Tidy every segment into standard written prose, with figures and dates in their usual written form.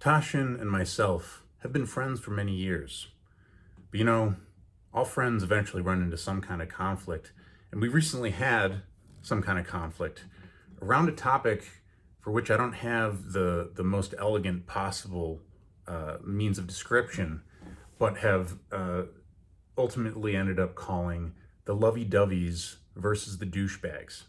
Tasshin and myself have been friends for many years. But all friends eventually run into some kind of conflict. And we recently had some kind of conflict around a topic for which I don't have the most elegant possible means of description, but have ultimately ended up calling the lovey-doveys versus the douchebags.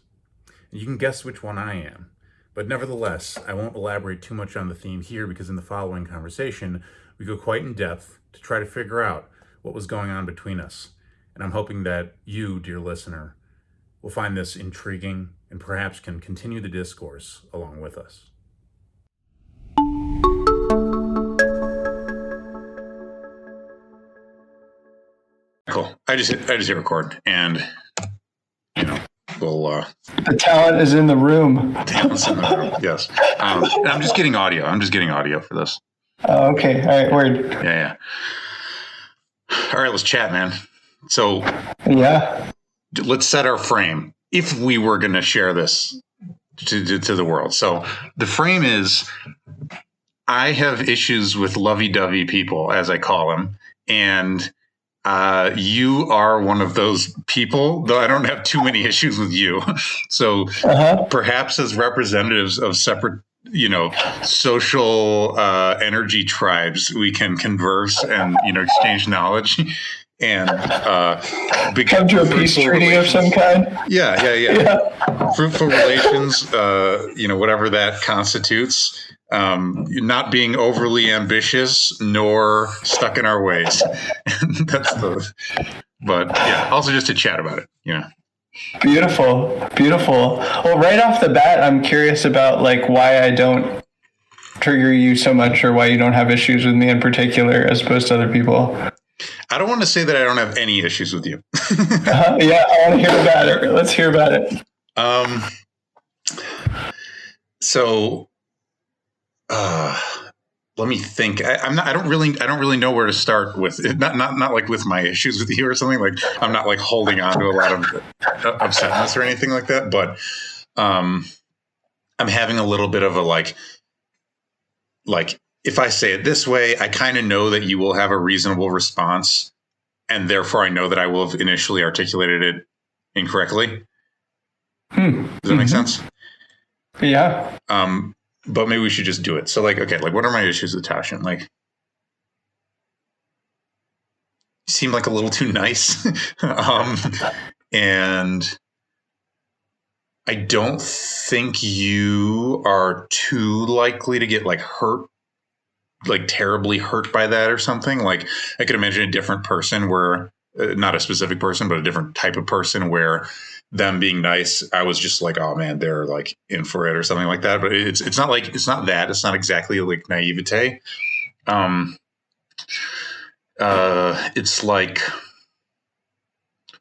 And you can guess which one I am. But nevertheless, I won't elaborate too much on the theme here because in the following conversation, we go quite in depth to try to figure out what was going on between us. And I'm hoping that you, dear listener, will find this intriguing and perhaps can continue the discourse along with us. Cool. I just hit record, and we'll. The talent is in the room. Talent's in the room. Yes. I'm just getting audio. I'm just getting audio for this. Oh, okay. All right. Word. Yeah. All right. Let's chat, man. So. Yeah. Let's set our frame. If we were going to share this to the world, so the frame is, I have issues with lovey-dovey people, as I call them, and you are one of those people, though I don't have too many issues with you. So perhaps as representatives of separate, social energy tribes, we can converse and, exchange knowledge and come to a peace treaty of some kind. Yeah. Fruitful relations, whatever that constitutes. Not being overly ambitious nor stuck in our ways. Also just to chat about it. Beautiful. Well, right off the bat, I'm curious about why I don't trigger you so much, or why you don't have issues with me in particular as opposed to other people. I don't want to say that I don't have any issues with you. Yeah, I want to hear about it. Let's hear about it. Let me think. I don't really know where to start with it. Not like with my issues with you or something. Like I'm not holding on to a lot of upsetness or anything like that. But I'm having a little bit of a like if I say it this way, I kind of know that you will have a reasonable response, and therefore I know that I will have initially articulated it incorrectly. Does that make sense? Yeah. But maybe we should just do it. So what are my issues with Tasshin? You seem like a little too nice. And I don't think you are too likely to get hurt, terribly hurt by that or something. I could imagine a different person where, not a specific person, but a different type of person where them being nice, I was just oh man, they're in for it or something like that. But it's not that. It's not exactly naivete. It's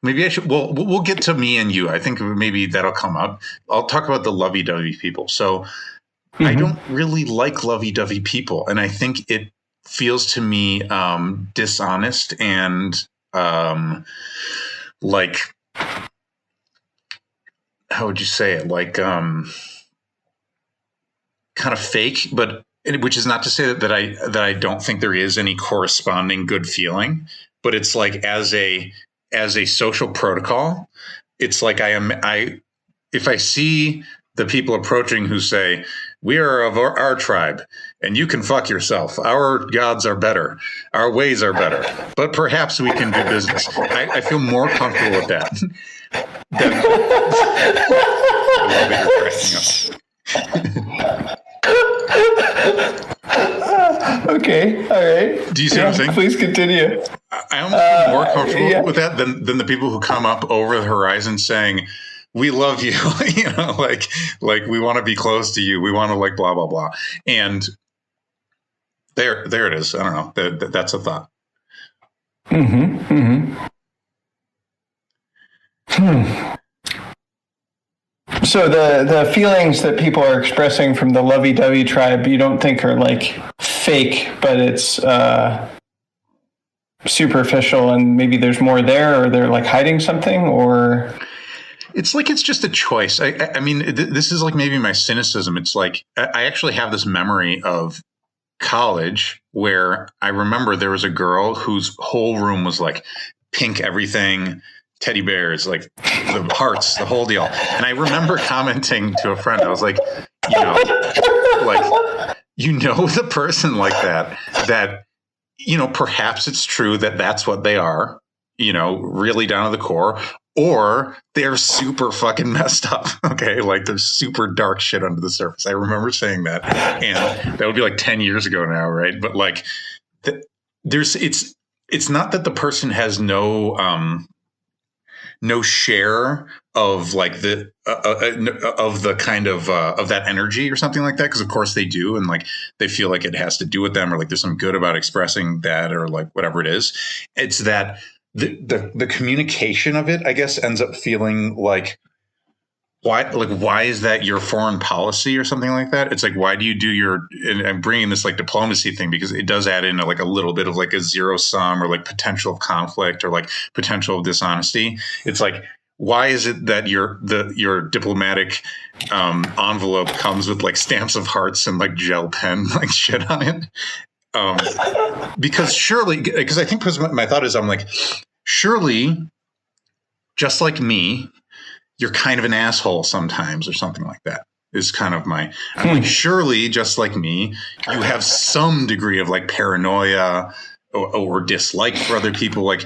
maybe I should. Well, we'll get to me and you. I think maybe that'll come up. I'll talk about the lovey-dovey people. So I don't really like lovey-dovey people, and I think it feels to me dishonest and how would you say it? Kind of fake, but which is not to say that I don't think there is any corresponding good feeling, but it's as a social protocol, it's if I see the people approaching who say, we are of our tribe and you can fuck yourself. Our gods are better. Our ways are better, but perhaps we can do business. I feel more comfortable with that. Okay, all right. Do you see what I'm saying? Please continue. I almost feel more comfortable with that than the people who come up over the horizon saying, we love you, we want to be close to you. We want to blah, blah, blah. And there it is. I don't know. That's a thought. So the feelings that people are expressing from the lovey-dovey tribe, you don't think are fake, but it's superficial, and maybe there's more there, or they're hiding something, or it's it's just a choice. I mean, this is maybe my cynicism. It's I actually have this memory of college where I remember there was a girl whose whole room was like pink everything, teddy bears, like the hearts, the whole deal. And I remember commenting to a friend, I was like, the person like that, perhaps it's true that that's what they are, really down to the core, or they're super fucking messed up. Okay. Like there's super dark shit under the surface. I remember saying that, and that would be like 10 years ago now. Right. But like it's not that the person has no share of like of the kind of that energy or something like that. Because of course they do. And like, they feel like it has to do with them, or like there's some good about expressing that, or like whatever it is. It's that the communication of it, I guess, ends up feeling like, why is that your foreign policy or something like that? It's like, why do you do and I'm bringing this like diplomacy thing because it does add in like a little bit of like a zero sum, or like potential of conflict, or like potential of dishonesty. It's like, why is it that your diplomatic envelope comes with like stamps of hearts and like gel pen like shit on it? Because I think my thought is, I'm like, surely, just like me, you're kind of an asshole sometimes, or something like that is kind of I'm like, surely, just like me, you have some degree of like paranoia or dislike for other people. Like,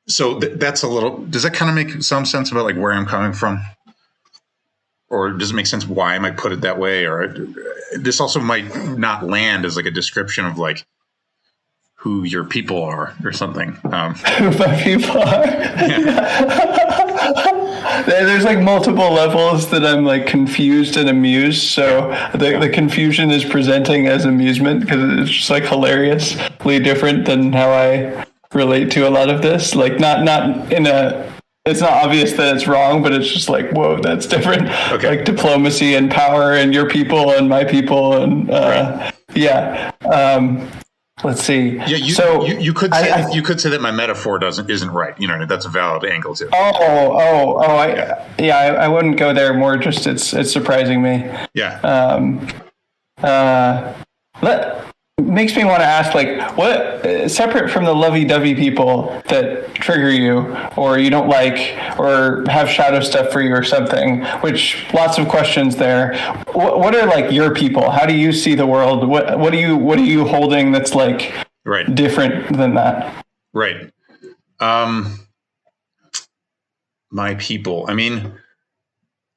so that's a little, does that kind of make some sense about like where I'm coming from? Or does it make sense why I might put it that way? Or this also might not land as like a description of like who your people are or something. Who my people are. Yeah. There's like multiple levels that I'm like confused and amused. So the confusion is presenting as amusement because it's just like hilariously different than how I relate to a lot of this. Like not in a, it's not obvious that it's wrong, but it's just like, whoa, that's different. Okay. Like diplomacy and power and your people and my people and right. Yeah. Let's see. Yeah, you could say that my metaphor isn't right. That's a valid angle too. I wouldn't go there. More just it's surprising me. Yeah. Makes me want to ask, like, what separate from the lovey-dovey people that trigger you, or you don't like, or have shadow stuff for you, or something. Which lots of questions there. What are like your people? How do you see the world? What are you holding that's like right different than that? Right. My people. I mean,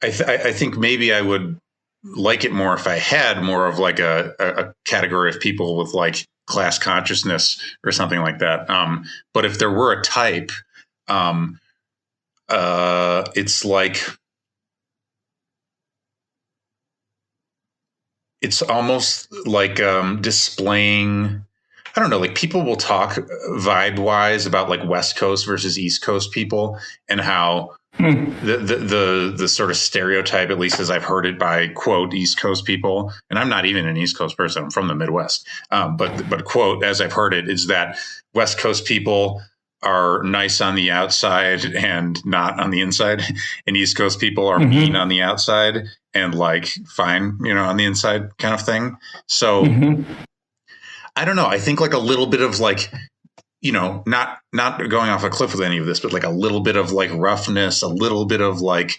I think maybe I would like it more if I had more of like a category of people with like class consciousness or something like that. But if there were a type, it's like, it's almost like displaying, I don't know, like people will talk vibe wise about like West Coast versus East Coast people, and how the sort of stereotype, at least as I've heard it by quote East Coast people, and I'm not even an East Coast person, I'm from the Midwest, but quote as I've heard it is that West Coast people are nice on the outside and not on the inside, and East Coast people are mean on the outside and like fine, on the inside kind of thing. So I don't know. I think like a little bit of like, not going off a cliff with any of this, but like a little bit of like roughness, a little bit of like,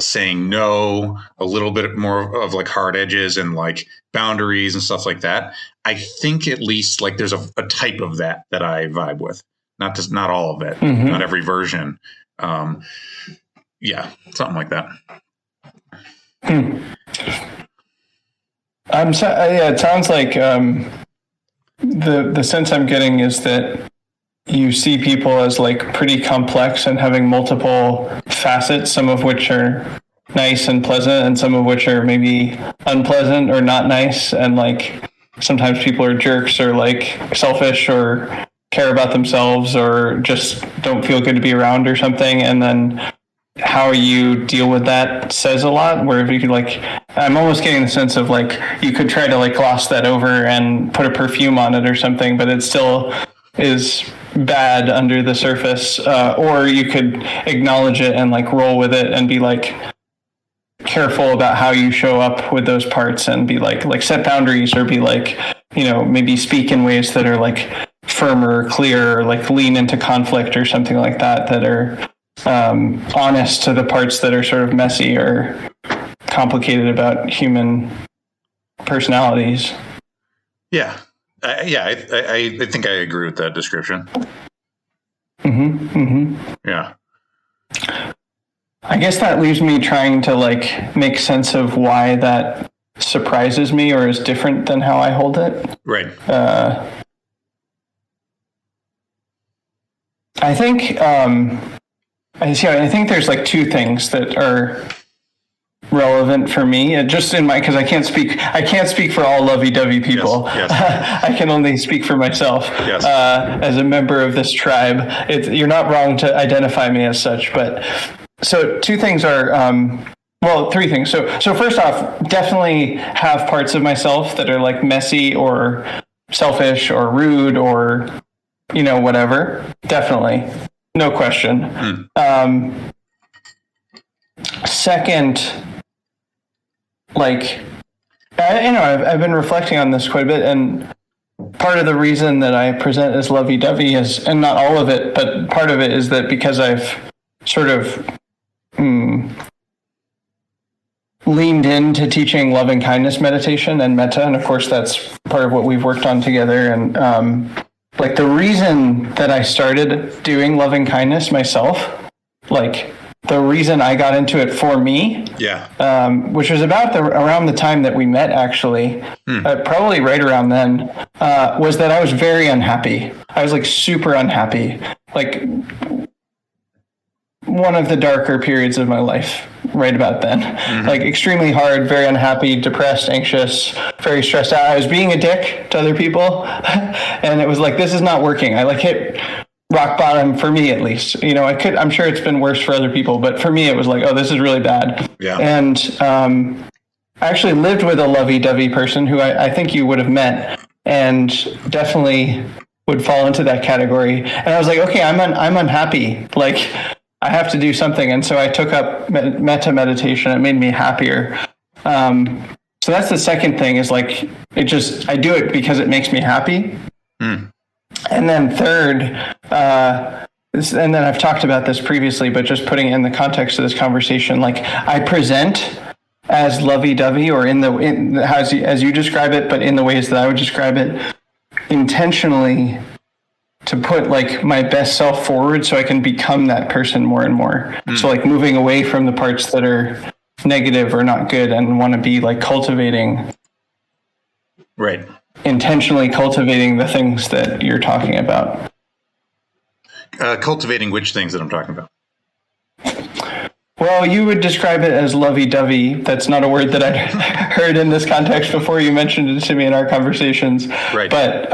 saying no, a little bit more of like hard edges and like boundaries and stuff like that. I think at least like there's a type of that I vibe with. Not all of it, not every version. Yeah, something like that. It sounds like the sense I'm getting is that you see people as like pretty complex and having multiple facets, some of which are nice and pleasant and some of which are maybe unpleasant or not nice. And like sometimes people are jerks or like selfish or care about themselves or just don't feel good to be around or something. And then how you deal with that says a lot, where if you could like, I'm almost getting the sense of like, you could try to like gloss that over and put a perfume on it or something, but it still is bad under the surface. Or you could acknowledge it and like roll with it and be like careful about how you show up with those parts and be like set boundaries or be like maybe speak in ways that are like firmer, clear, or like lean into conflict or something like that, that are honest to the parts that are sort of messy or complicated about human personalities. Yeah. I think I agree with that description. Yeah. I guess that leaves me trying to like make sense of why that surprises me or is different than how I hold it. Right. I think I think there's like two things that are relevant for me, just in my, because I can't speak for all lovey-dovey people. Yes. I can only speak for myself. Yes. As a member of this tribe. You're not wrong to identify me as such, but so two things are three things. So first off, definitely have parts of myself that are like messy or selfish or rude or whatever. Definitely, no question. Second, like, I've been reflecting on this quite a bit, and part of the reason that I present as lovey-dovey is, and not all of it, but part of it is that because I've sort of leaned into teaching loving kindness meditation and metta, and of course that's part of what we've worked on together. And like the reason that I started doing loving kindness myself, like the reason I got into it for me, which was about around the time that we met, actually, probably right around then, was that I was very unhappy. I was like super unhappy, like one of the darker periods of my life right about then. Like extremely hard, very unhappy, depressed, anxious, very stressed out. I was being a dick to other people and it was like, this is not working. I like hit rock bottom for me, at least. I'm sure it's been worse for other people, but for me it was like, oh, this is really bad. And I actually lived with a lovey-dovey person who I think you would have met, and definitely would fall into that category. And I was like, okay, I'm unhappy, like I have to do something. And so I took up metta meditation. It made me happier. So that's the second thing, is like, I do it because it makes me happy. And then third, and then I've talked about this previously, but just putting it in the context of this conversation, like I present as lovey-dovey, or as you describe it, but in the ways that I would describe it, intentionally to put like my best self forward so I can become that person more and more. So like moving away from the parts that are negative or not good, and want to be like cultivating. Right. Intentionally cultivating the things that you're talking about. Cultivating which things that I'm talking about? Well, you would describe it as lovey-dovey. That's not a word that I heard in this context before. You mentioned it to me in our conversations. Right. But,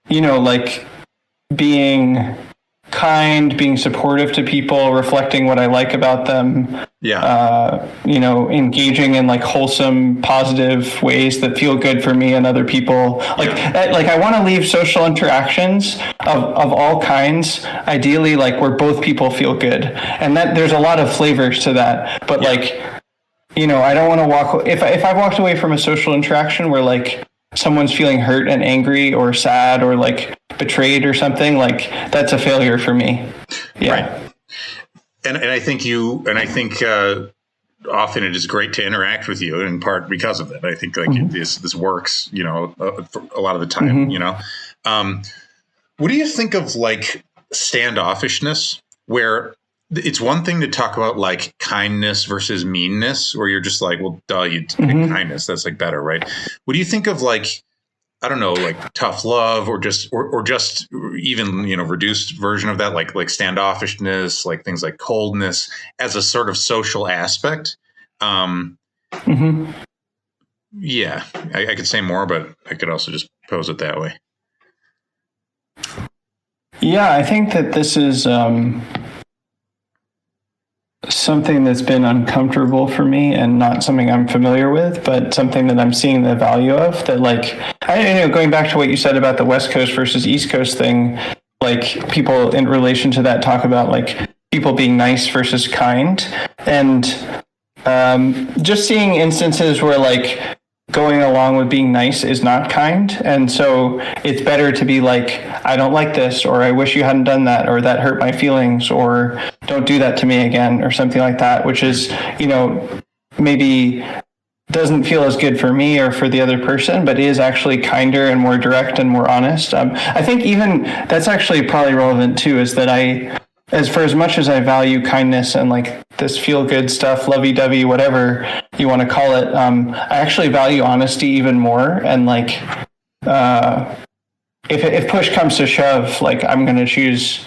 like being kind, being supportive to people, reflecting what I like about them. Engaging in like wholesome, positive ways that feel good for me and other people. Like I want to leave social interactions of all kinds, ideally, like where both people feel good. And that there's a lot of flavors to that. But I don't want to walk, if I've walked away from a social interaction where like someone's feeling hurt and angry or sad or like betrayed or something, like that's a failure for me. Right. And I think often it is great to interact with you, in part because of that. I think like this works, for a lot of the time. What do you think of like standoffishness, where it's one thing to talk about like kindness versus meanness, where you're just like, well, duh, you pick kindness, that's like better, right? What do you think of like, I don't know, like tough love, or just even, reduced version of that, like standoffishness, like things like coldness as a sort of social aspect? Yeah, I could say more, but I could also just pose it that way. Yeah, I think that this is something that's been uncomfortable for me, and not something I'm familiar with, but something that I'm seeing the value of. That like, going back to what you said about the West Coast versus East Coast thing, like people in relation to that talk about like people being nice versus kind, and just seeing instances where like going along with being nice is not kind. And so it's better to be like, I don't like this, or I wish you hadn't done that, or that hurt my feelings, or don't do that to me again, or something like that, which is, maybe doesn't feel as good for me or for the other person, but is actually kinder and more direct and more honest. I think even that's actually probably relevant too, is that as much as I value kindness and like this feel good stuff, lovey-dovey, whatever you want to call it, I actually value honesty even more. And like, if push comes to shove, like I'm going to choose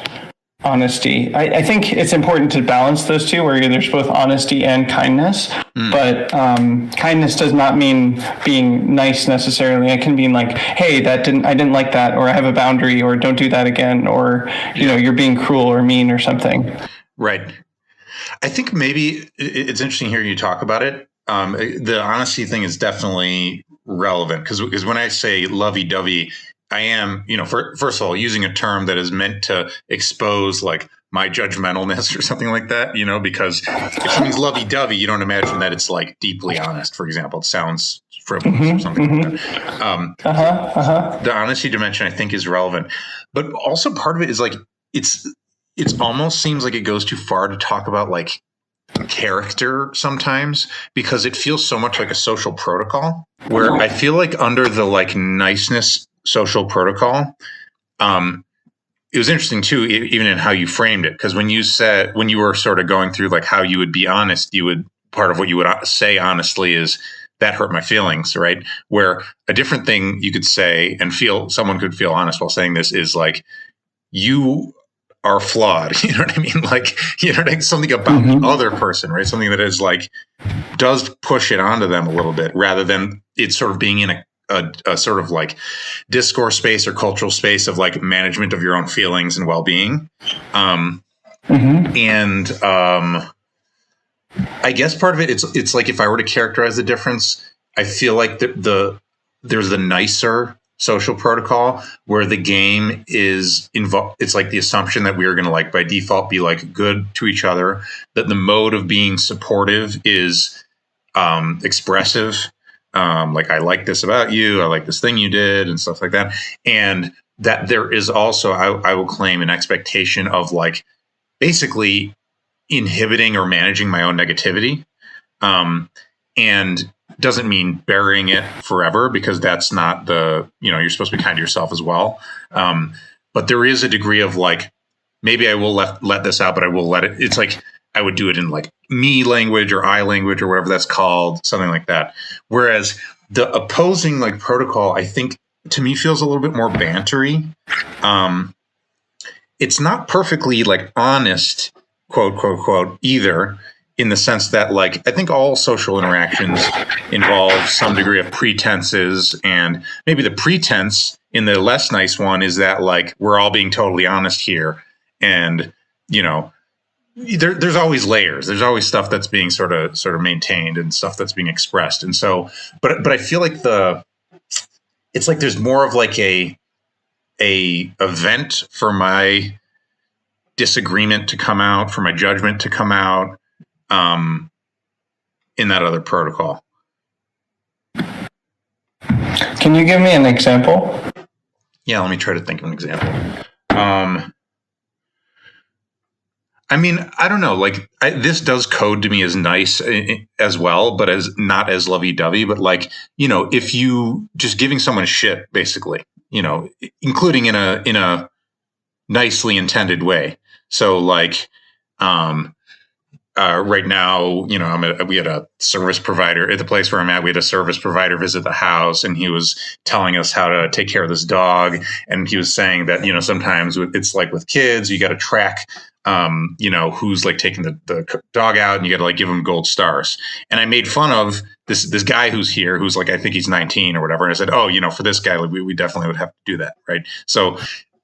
honesty. I think it's important to balance those two, where there's both honesty and kindness. But kindness does not mean being nice necessarily. It can mean like, hey, I didn't like that, or I have a boundary, or don't do that again, or you're being cruel or mean or something. Right. I think maybe it's interesting hearing you talk about it. The honesty thing is definitely relevant because when I say lovey-dovey, I am, first of all, using a term that is meant to expose like my judgmentalness or something like that, because if something's lovey-dovey, you don't imagine that it's like deeply honest, for example. It sounds frivolous or something like that. The honesty dimension, I think, is relevant. But also part of it is like, it's almost seems like it goes too far to talk about like character sometimes, because it feels so much like a social protocol, where I feel like under the like niceness social protocol, it was interesting too, even in how you framed it, because when you were sort of going through like how you would be honest, part of what you would say honestly is that hurt my feelings, right? Where a different thing you could say and someone could feel honest while saying this is like, you are flawed. You know what I mean? Like, something about the other person, right? Something that is like, does push it onto them a little bit, rather than it sort of being in a sort of like discourse space or cultural space of like management of your own feelings and well-being. And I guess part of it, it's like, if I were to characterize the difference, I feel like there's the nicer social protocol where the game is involved. It's like the assumption that we are going to like by default be like good to each other, that the mode of being supportive is expressive. Like, I like this about you, I like this thing you did, and stuff like that. And that there is also, I will claim, an expectation of like basically inhibiting or managing my own negativity. And doesn't mean burying it forever, because that's not you're supposed to be kind to yourself as well. But there is a degree of like, maybe I will let this out, but I will let it. It's like, I would do it in like me language or I language or whatever that's called, something like that. Whereas the opposing like protocol, I think to me feels a little bit more bantery. It's not perfectly like honest, quote, quote, either, in the sense that like, I think all social interactions involve some degree of pretenses, and maybe the pretense in the less nice one is that like, we're all being totally honest here. And, there's always layers. There's always stuff that's being sort of maintained and stuff that's being expressed. And so, but I feel like it's like there's more of like a event for my disagreement to come out, for my judgment to come out, in that other protocol. Can you give me an example? Yeah, let me try to think of an example. I mean, I don't know. Like, this does code to me as nice as well, but as not as lovey-dovey. But like, if you just giving someone shit, basically, including in a nicely intended way. So like, right now, we had a service provider at the place where I'm at. We had a service provider visit the house, and he was telling us how to take care of this dog. And he was saying that, sometimes it's like with kids, you got to track, who's like taking the dog out, and you got to like give them gold stars. And I made fun of this guy who's here, who's like, I think he's 19 or whatever. And I said, oh, for this guy, like, we definitely would have to do that. Right. So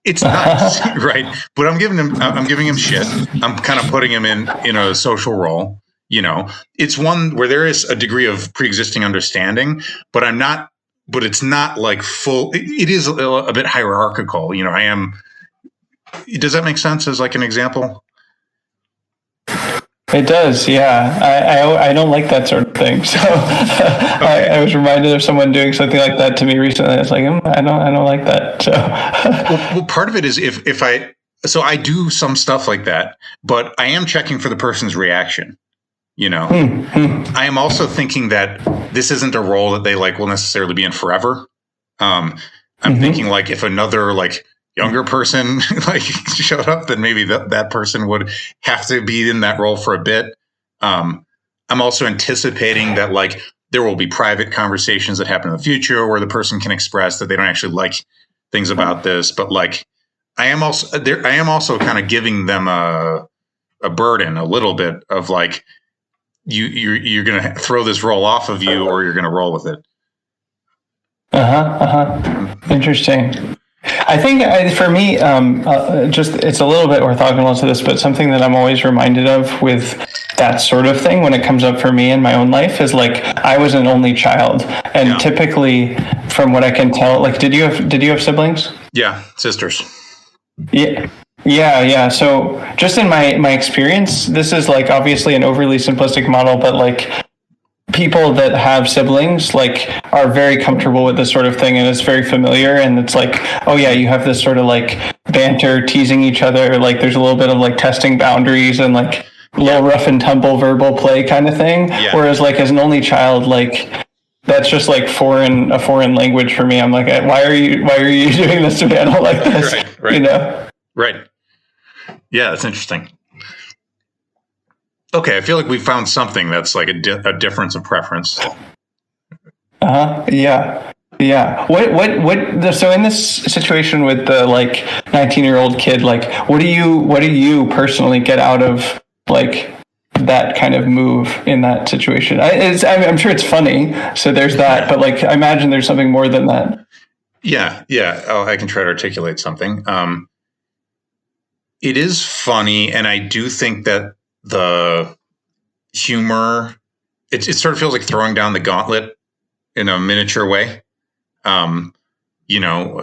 it's nice, right? But I'm giving him shit. I'm kind of putting him in a social role. It's one where there is a degree of pre-existing understanding, but it's not like full. It is a bit hierarchical. I am. Does that make sense as like an example? It does, yeah. I don't like that sort of thing. So I was reminded of someone doing something like that to me recently. I was like, I don't like that. So well, part of it is if I do some stuff like that, but I am checking for the person's reaction. You know, I am also thinking that this isn't a role that they like will necessarily be in forever. I'm thinking like if another like younger person like showed up, then maybe that person would have to be in that role for a bit. I'm also anticipating that like there will be private conversations that happen in the future where the person can express that they don't actually like things about this, but like I am also kind of giving them a burden a little bit of like you're going to throw this role off of you or you're going to roll with it. Interesting. I think for me, just it's a little bit orthogonal to this, but something that I'm always reminded of with that sort of thing when it comes up for me in my own life is like I was an only child, and typically, from what I can tell, like did you have siblings? Yeah, sisters. Yeah. So just in my experience, this is like obviously an overly simplistic model, but like people that have siblings like are very comfortable with this sort of thing, and it's very familiar, and it's like, oh yeah, you have this sort of like banter, teasing each other, like there's a little bit of like testing boundaries and like a little rough and tumble verbal play kind of thing. Whereas like as an only child, like that's just like a foreign language for me. I'm like, why are you doing this to me? I don't like this. Right. You know? Right. Yeah, that's interesting. Okay, I feel like we found something that's like a difference of preference. Yeah. What? So in this situation with the like 19-year-old kid, like, what do you personally get out of like that kind of move in that situation? I'm sure it's funny, so there's that, but like, I imagine there's something more than that. Yeah. Oh, I can try to articulate something. It is funny, and I do think that the humor, it sort of feels like throwing down the gauntlet in a miniature way. You know,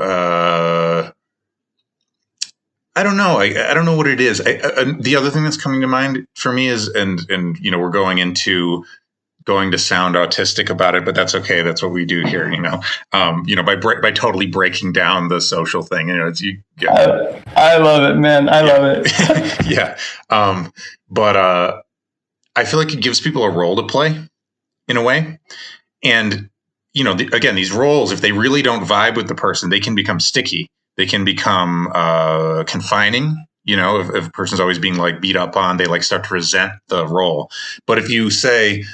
I don't know. I don't know what it is. The other thing that's coming to mind for me is, and you know, we're going to sound autistic about it, but that's okay. That's what we do here. You know, by totally breaking down the social thing. You know, I love it, man. I love it. Yeah. But I feel like it gives people a role to play in a way. And, you know, again, these roles, if they really don't vibe with the person, they can become sticky. They can become confining. You know, if a person's always being like beat up on, they like start to resent the role. But if you say,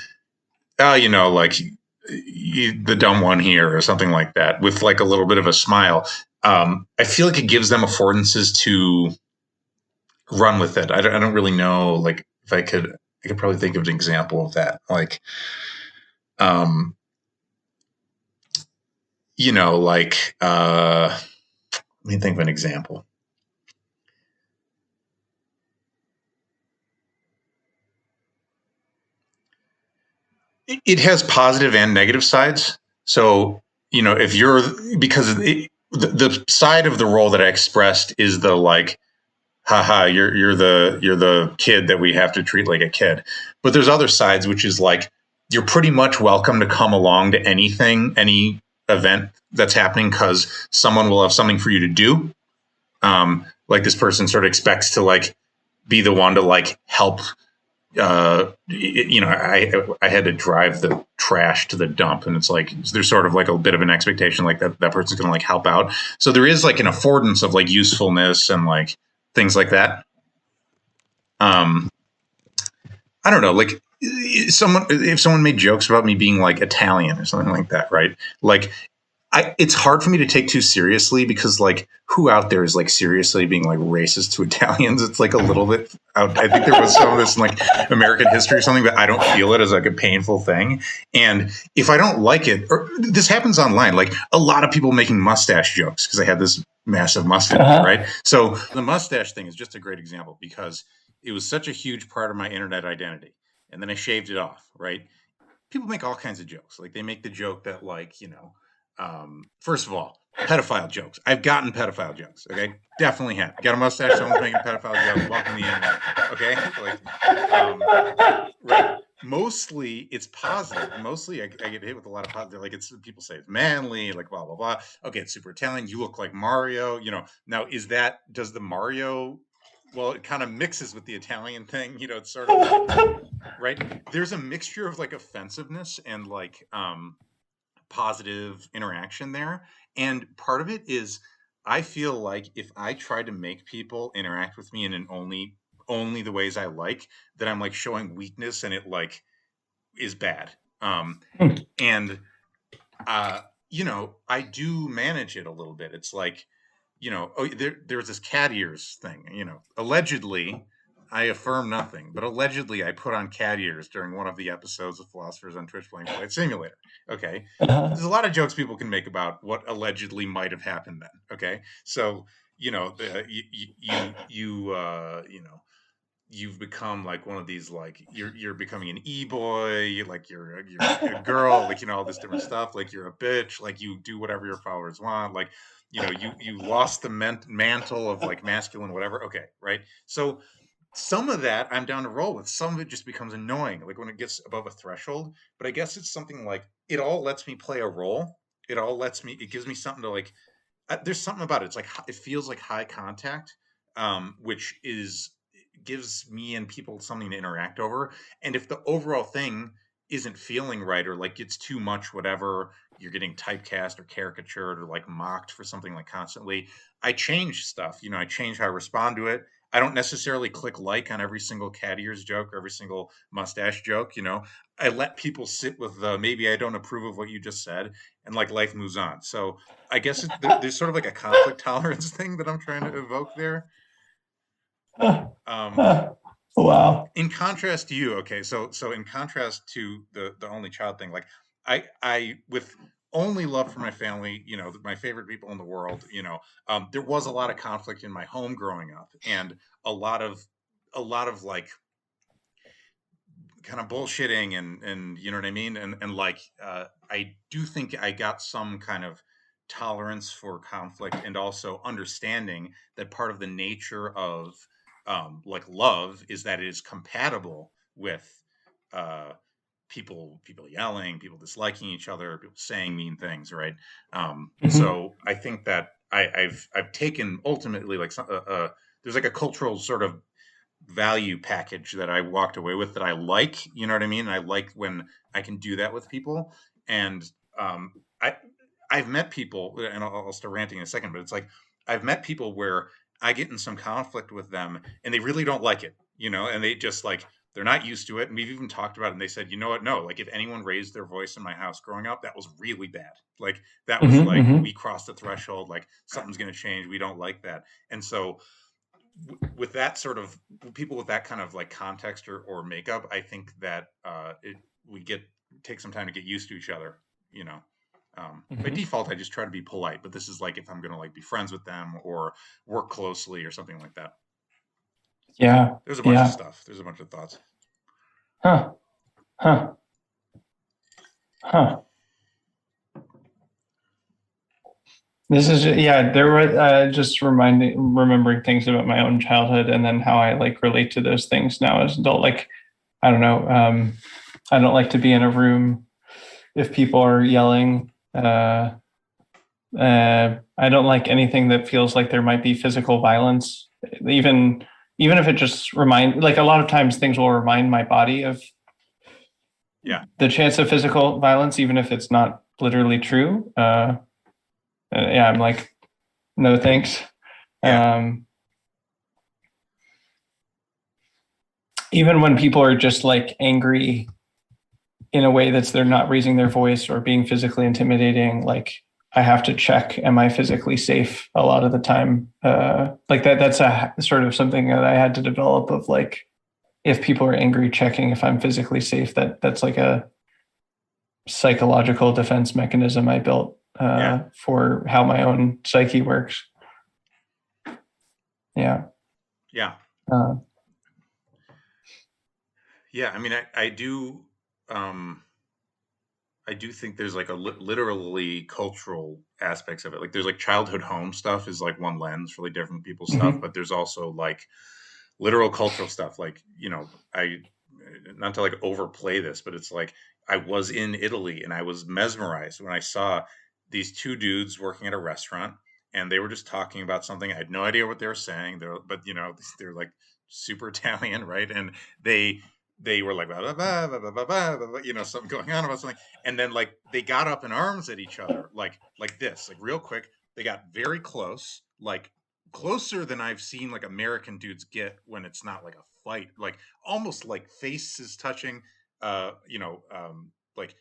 you know, like the dumb one here or something like that with like a little bit of a smile, I feel like it gives them affordances to run with it. I don't really know. Like if I could probably think of an example of that. Like, you know, like, let me think of an example. It has positive and negative sides. So, you know, if you're, because the side of the role that I expressed is the like, haha, you're the kid that we have to treat like a kid. But there's other sides, which is like, you're pretty much welcome to come along to anything, any event that's happening, because someone will have something for you to do. Like this person sort of expects to like be the one to like help. You know, I had to drive the trash to the dump, and it's like there's sort of like a bit of an expectation like that person's going to like help out. So there is like an affordance of like usefulness and like things like that. I don't know, like if someone made jokes about me being like Italian or something like that, right? Like it's hard for me to take too seriously, because like who out there is like seriously being like racist to Italians? It's like a little bit out. I think there was some of this in like American history or something, but I don't feel it as like a painful thing. And if I don't like it, or this happens online, like a lot of people making mustache jokes because I had this massive mustache, right? So the mustache thing is just a great example, because it was such a huge part of my internet identity. And then I shaved it off, right? People make all kinds of jokes. Like they make the joke that like, you know, first of all, pedophile jokes. I've gotten pedophile jokes. Okay, definitely have. Got a mustache. Someone's making pedophile jokes. Welcome to the internet. Okay, right. Mostly it's positive. Mostly I get hit with a lot of positive. Like it's people say it's manly. Like blah blah blah. Okay, it's super Italian. You look like Mario. Now does the Mario? Well, it kind of mixes with the Italian thing. It's sort of like, right. There's a mixture of like offensiveness and like positive interaction there. And part of it is I feel like if I try to make people interact with me in an only the ways I like, that I'm like showing weakness and it like is bad. And I do manage it a little bit. It's like, there's this cat ears thing, allegedly I affirm nothing, but allegedly I put on cat ears during one of the episodes of Philosophers on Twitch playing Flight Simulator. Okay. There's a lot of jokes people can make about what allegedly might have happened then. Okay. So, you've become like one of these, like you're becoming an e-boy, like you're a girl, like all this different stuff, like you're a bitch, like you do whatever your followers want, like you lost the mantle of like masculine whatever. Okay, right. So some of that I'm down to roll with. Some of it just becomes annoying, like when it gets above a threshold. But I guess it's something like it all lets me play a role. It gives me something to like. There's something about it. It's like it feels like high contact, which gives me and people something to interact over. And if the overall thing isn't feeling right or like it's too much, whatever, you're getting typecast or caricatured or like mocked for something like constantly, I change stuff. I change how I respond to it. I don't necessarily click like on every single cat ears joke or every single mustache joke. I let people sit with the maybe I don't approve of what you just said, and like life moves on. So I guess there's sort of like a conflict tolerance thing that I'm trying to evoke there. Wow. In contrast to you, okay, so in contrast to the only child thing, like I with only love for my family, my favorite people in the world, there was a lot of conflict in my home growing up, and a lot of like kind of bullshitting and you know what I mean, and like I do think I got some kind of tolerance for conflict and also understanding that part of the nature of like love is that it is compatible with uh people yelling, people disliking each other, people saying mean things, right? So I think that I've taken ultimately like there's like a cultural sort of value package that I walked away with that I like, you know what I mean? I like when I can do that with people. And um, I, I've met people, and I'll start ranting in a second, but it's like I've met people where I get in some conflict with them and they really don't like it, and they just like, they're not used to it. And we've even talked about it and they said, you know what? No, like if anyone raised their voice in my house growing up, that was really bad. Like that was like, we crossed the threshold, like something's going to change. We don't like that. And so with that sort of people with that kind of like context or makeup, I think that we take some time to get used to each other. By default, I just try to be polite, but this is like if I'm going to like be friends with them or work closely or something like that. Yeah. There's a bunch of stuff. There's a bunch of thoughts. Huh. This is there were just remembering things about my own childhood and then how I like relate to those things now as an adult. Like, I don't know, I don't like to be in a room if people are yelling. I don't like anything that feels like there might be physical violence, even if it just like a lot of times things will remind my body of the chance of physical violence, even if it's not literally true. I'm like, no thanks. Even when people are just like angry in a way they're not raising their voice or being physically intimidating, like I have to check, am I physically safe a lot of the time? Like that's a sort of something that I had to develop of like, if people are angry, checking if I'm physically safe. That's like a psychological defense mechanism I built for how my own psyche works. Yeah. I mean, I do. I do think there's like a literally cultural aspects of it. Like there's like childhood home stuff is like one lens for like different people's stuff, Hmm. but there's also like literal cultural stuff. Like, I, not to like overplay this, but it's like I was in Italy and I was mesmerized when I saw these two dudes working at a restaurant, and they were just talking about something. I had no idea what they were saying. But they're like super Italian, right? And they were like blah, blah, blah, blah, blah, blah, blah, blah, something going on about something, and then like they got up in arms at each other, like this, like real quick. They got very close, like closer than I've seen like American dudes get when it's not like a fight, like almost like faces touching, like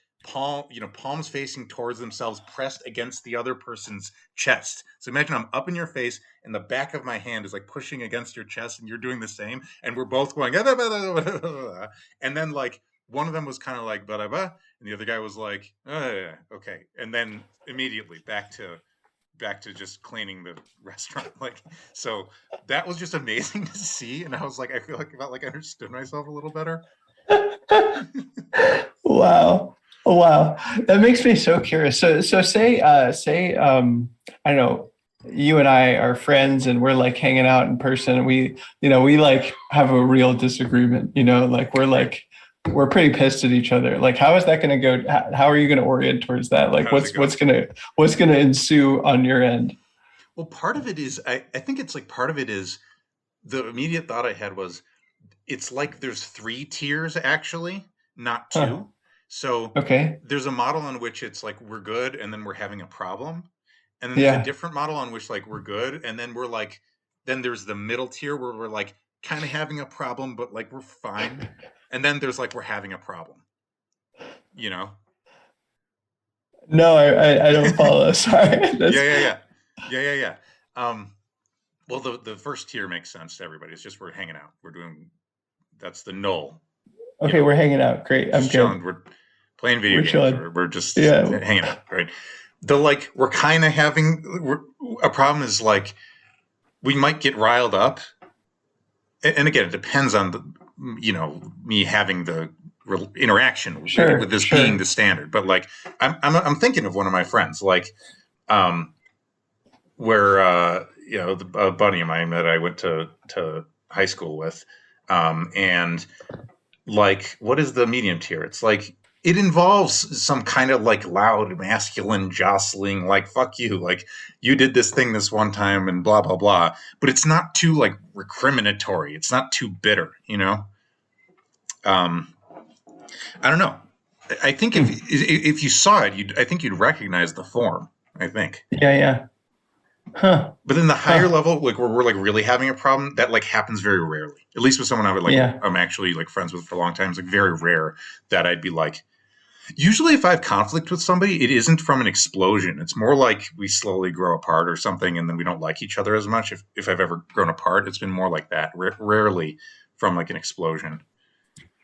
palms facing towards themselves, pressed against the other person's chest. So imagine I'm up in your face and the back of my hand is like pushing against your chest and you're doing the same. And we're both going, and then like one of them was kind of like, blah, blah, blah, and the other guy was like, oh, yeah, okay. And then immediately back to just cleaning the restaurant. Like, so that was just amazing to see. And I was like, I felt like I understood myself a little better. Wow. Wow. That makes me so curious. So say, I don't know, you and I are friends and we're like hanging out in person. We like have a real disagreement, like we're pretty pissed at each other. Like, how is that going to go? How are you going to orient towards that? Like, How does it go? what's going to ensue on your end? Well, part of it is, I think it's like part of it is the immediate thought I had was it's like there's three tiers actually, not Huh. two. So Okay. there's a model on which it's like we're good and then we're having a problem. And then there's a Yeah. different model on which like we're good. And then then there's the middle tier where we're like kind of having a problem, but like we're fine. And then there's like we're having a problem, you know? No, I don't follow. Sorry. Yeah, That's yeah, yeah. Yeah, yeah, yeah. Well, the first tier makes sense to everybody. It's just we're hanging out. That's the null, you okay. know, We're hanging out. Great. I'm just good. chilling. We're playing video We're games. chilling. We're just Yeah. hanging out, right? The like we're kind of a problem is like we might get riled up, and again, it depends on me having the interaction with Sure. this being Sure. the standard. But like I'm thinking of one of my friends, like um where a buddy of mine that I went to high school with, and like what is the medium tier? It's like it involves some kind of like loud masculine jostling, like fuck you, like you did this thing this one time and blah blah blah, but it's not too like recriminatory, it's not too bitter, um I don't know. I think Hmm. if you saw it, I think you'd recognize the form, I think. Yeah. Yeah. Huh. But then the higher Huh. level, like where we're like really having a problem, that like happens very rarely. At least with someone Yeah. I'm actually like friends with for a long time. It's like very rare that I'd be like. Usually, if I have conflict with somebody, it isn't from an explosion. It's more like we slowly grow apart or something, and then we don't like each other as much. If I've ever grown apart, it's been more like that. Rarely from like an explosion.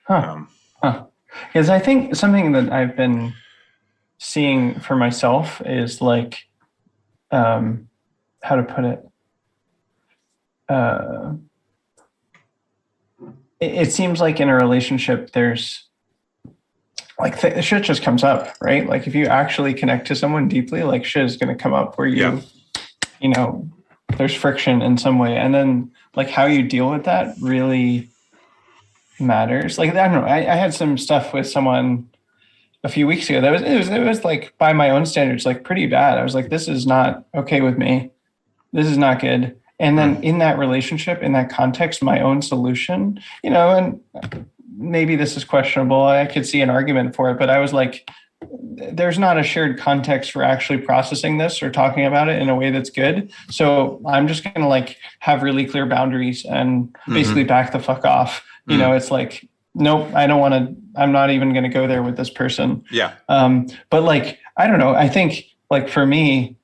Huh. Um, Huh. Because I think something that I've been seeing for myself is like, um, how to put it. Uh, it seems like in a relationship, there's like shit just comes up, right? Like if you actually connect to someone deeply, like shit is going to come up where yeah, you know, there's friction in some way, and then like how you deal with that really matters. Like I don't know, I had some stuff with someone a few weeks ago that it was like by my own standards like pretty bad. I was like, this is not okay with me. This is not good. And then mm, in that relationship, in that context, my own solution, and maybe this is questionable. I could see an argument for it, but I was like, there's not a shared context for actually processing this or talking about it in a way that's good. So I'm just going to like have really clear boundaries and basically mm-hmm, back the fuck off. It's like, nope, I don't want to, I'm not even going to go there with this person. yeah, But like, I don't know. I think like for me,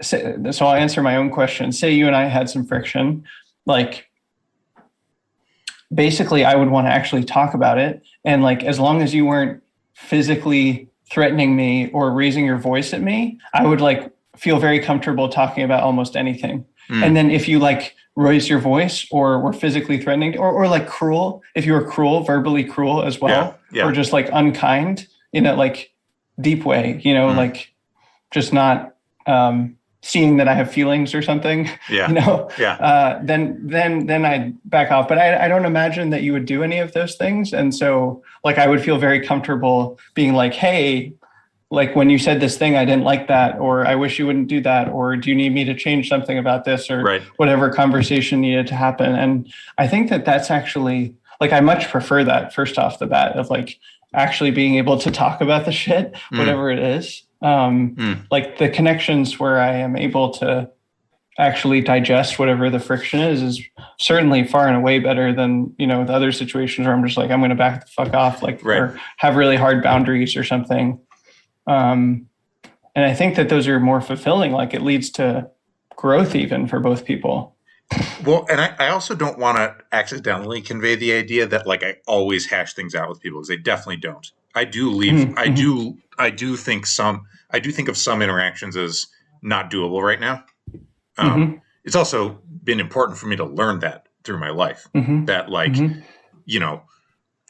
so I'll answer my own question. Say you and I had some friction, like basically I would want to actually talk about it. And like, as long as you weren't physically threatening me or raising your voice at me, I would like feel very comfortable talking about almost anything. And then if you like raise your voice or were physically threatening or like cruel, if you were cruel, verbally cruel as well, yeah, or just like unkind, like deep way, like just not seeing that I have feelings or something, Yeah. then I'd back off. But I don't imagine that you would do any of those things. And so like I would feel very comfortable being like, hey, like when you said this thing, I didn't like that, or I wish you wouldn't do that, or do you need me to change something about this, or Right. whatever conversation needed to happen. And I think that that's actually like, I much prefer that first off the bat of like actually being able to talk about the shit, whatever it is. Like the connections where I am able to actually digest whatever the friction is certainly far and away better than, the other situations where I'm just like, I'm going to back the fuck off, like, Right. or have really hard boundaries or something. And I think that those are more fulfilling. Like it leads to growth even for both people. Well, and I also don't want to accidentally convey the idea that like I always hash things out with people, because I definitely don't. I do leave. I do think of some interactions as not doable right now. It's also been important for me to learn that through my life, that like,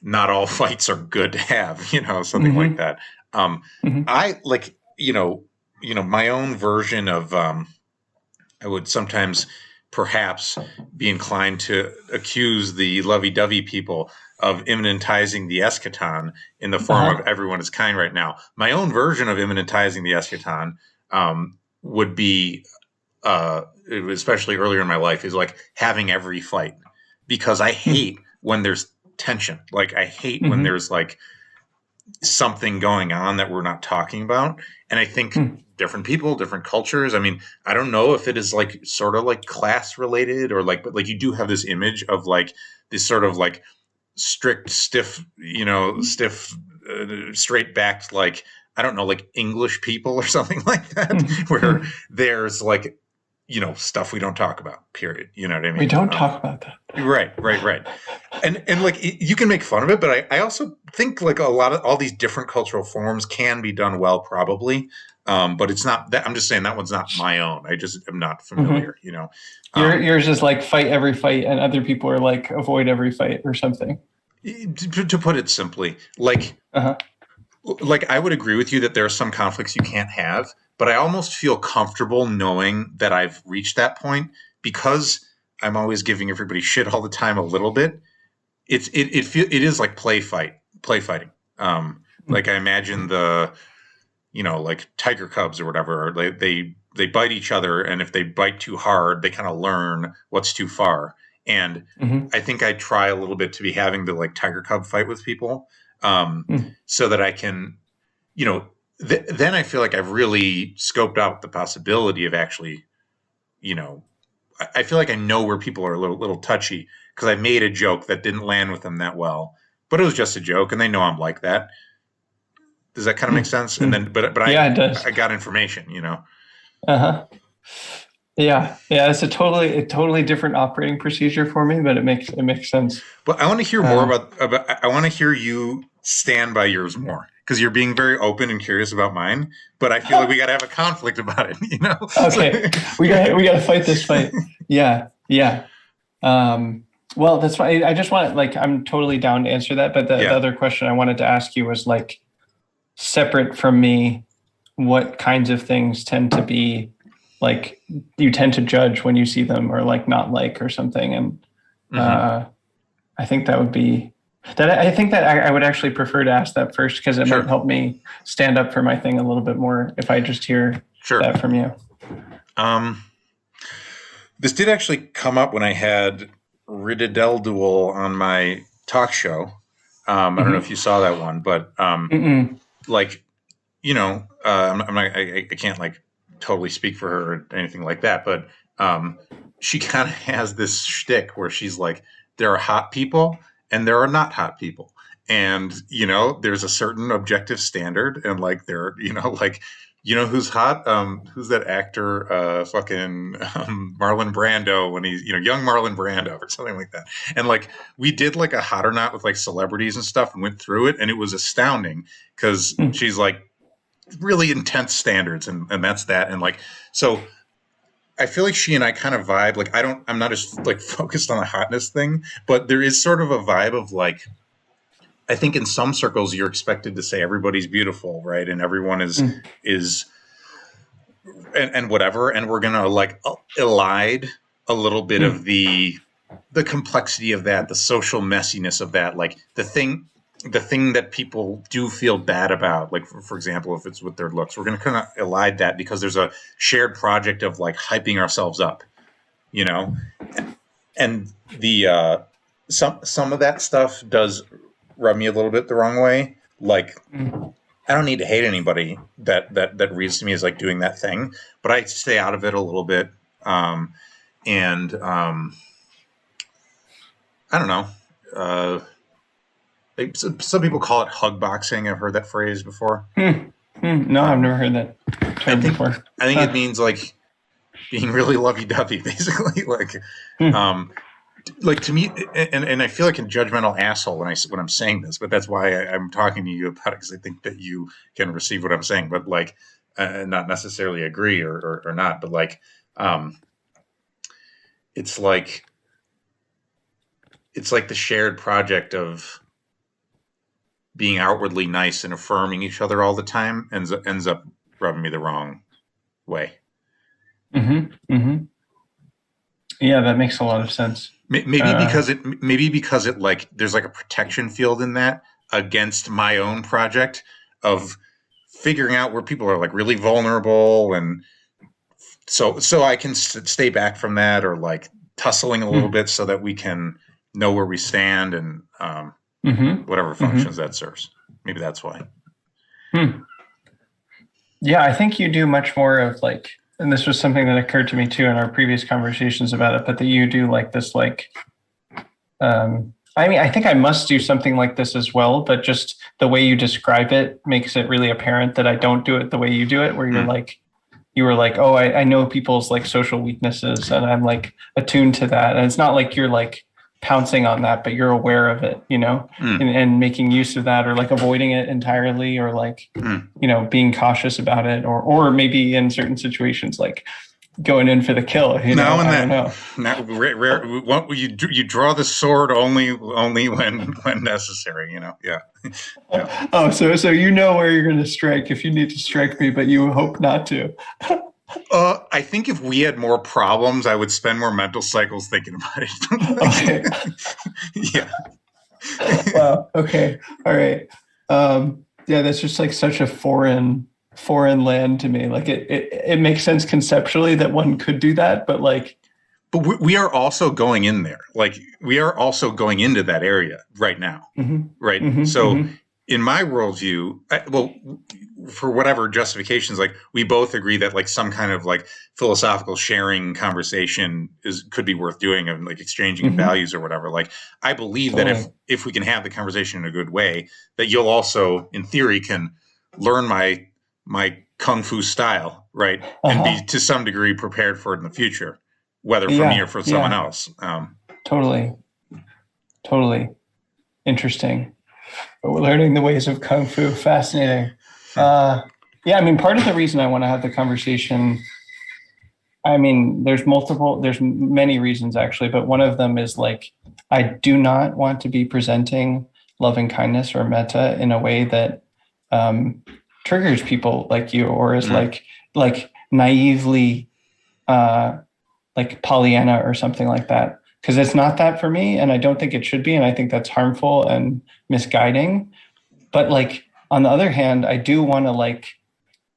not all fights are good to have, something like that. I like, my own version of, I would sometimes perhaps be inclined to accuse the lovey-dovey people of immanentizing the eschaton in the form of everyone is kind right now. My own version of immanentizing the eschaton would be, especially earlier in my life, is like having every fight, because I hate when there's tension. Like I hate when there's like something going on that we're not talking about. And I think different people, different cultures. I mean, I don't know if it is like sort of like class related or like, but like you do have this image of like this sort of like strict, stiff, straight backed, like, I don't know, like English people or something like that, where there's like, stuff we don't talk about, period. You know what I mean? We don't talk about that. Right. And like, you can make fun of it, but I also think like a lot of all these different cultural forms can be done well, probably. But it's not that, I'm just saying that one's not my own. I just am not familiar, Yours is like fight every fight, and other people are like avoid every fight or something. To put it simply, like, like I would agree with you that there are some conflicts you can't have, but I almost feel comfortable knowing that I've reached that point, because I'm always giving everybody shit all the time a little bit. It is like play fighting. Like I imagine the, like tiger cubs or whatever, they bite each other, and if they bite too hard, they kind of learn what's too far. And I think I try a little bit to be having the like tiger cub fight with people, so that I can, then I feel like I've really scoped out the possibility of actually, I feel like I know where people are a little touchy, because I made a joke that didn't land with them that well, but it was just a joke, and they know I'm like that. Does that kind of make sense? And then, but yeah, it does. I got information, Yeah. It's a totally different operating procedure for me, but it makes sense. But I want to hear more about. I want to hear you stand by yours more, because you're being very open and curious about mine. But I feel like we got to have a conflict about it, Okay, we got to fight this fight. Yeah. Well, that's why I just want, like, I'm totally down to answer that. But the other question I wanted to ask you was like, separate from me, what kinds of things tend to be like you tend to judge when you see them, or like not like or something. And I think that would be that. I think that I would actually prefer to ask that first, because it might help me stand up for my thing a little bit more if I just hear that from you. This did actually come up when I had Rididel Duel on my talk show. I don't know if you saw that one, but like, I'm not, I can't like totally speak for her or anything like that, but she kind of has this shtick where she's like, there are hot people and there are not hot people, and there's a certain objective standard, and like there, like, who's hot? Who's that actor? Fucking Marlon Brando, when he's young Marlon Brando or something like that. And like we did like a hot or not with like celebrities and stuff, and went through it, and it was astounding, because she's like really intense standards, and that's that. And like, so I feel like she and I kind of vibe. Like I'm not as like focused on the hotness thing, but there is sort of a vibe of like, I think in some circles you're expected to say everybody's beautiful, right? And everyone is and whatever, and we're gonna like elide a little bit of the complexity of that, the social messiness of that, like the thing that people do feel bad about, like for example, if it's with their looks, we're going to kind of elide that because there's a shared project of like hyping ourselves up, you know, and the some of that stuff does rub me a little bit the wrong way. Like I don't need to hate anybody that reads to me as like doing that thing, but I stay out of it a little bit. And I don't know. Some people call it hug boxing. I've heard that phrase before. No, I've never heard that term before. I think it means like being really lovey-dovey, basically. Like to me, and I feel like a judgmental asshole when I'm saying this, but that's why I'm talking to you about it, because I think that you can receive what I'm saying, but like not necessarily agree or not, but like it's like the shared project of being outwardly nice and affirming each other all the time ends up rubbing me the wrong way. Yeah, that makes a lot of sense. Maybe because it like there's like a protection field in that against my own project of figuring out where people are like really vulnerable, and so I can stay back from that, or like tussling a little bit so that we can know where we stand, and whatever functions that serves. Maybe that's why. Yeah, I think you do much more of like, and this was something that occurred to me too in our previous conversations about it, but that you do like this, like, I mean, I think I must do something like this as well, but just the way you describe it makes it really apparent that I don't do it the way you do it, where you're like, you were like, oh, I know people's like social weaknesses and I'm like attuned to that. And it's not like you're like pouncing on that, but you're aware of it, you know, and making use of that, or like avoiding it entirely, or like, you know, being cautious about it, or maybe in certain situations, like going in for the kill, you know. I don't know. Rare, you draw the sword only when necessary, you know. Yeah. Yeah. Oh, so you know where you're going to strike if you need to strike me, but you hope not to. I think if we had more problems, I would spend more mental cycles thinking about it. Okay. Yeah. Wow. Okay. All right. Yeah, that's just like such a foreign land to me. Like it makes sense conceptually that one could do that, but like. But we are also going in there. Like we are also going into that area right now. Right. In my worldview, for whatever justifications, like we both agree that like some kind of like philosophical sharing conversation could be worth doing, and like exchanging values or whatever. Like I believe that if we can have the conversation in a good way, that you'll also, in theory, can learn my kung fu style, right, and be to some degree prepared for it in the future, whether for me or for someone else. Totally interesting. But we're learning the ways of kung fu. Fascinating. Yeah, I mean, part of the reason I want to have the conversation, I mean, there's many reasons actually, but one of them is like, I do not want to be presenting loving kindness or metta in a way that triggers people like you, or is like naively like Pollyanna or something like that. Because it's not that for me, and I don't think it should be, and I think that's harmful and misguiding. But like on the other hand, I do want to like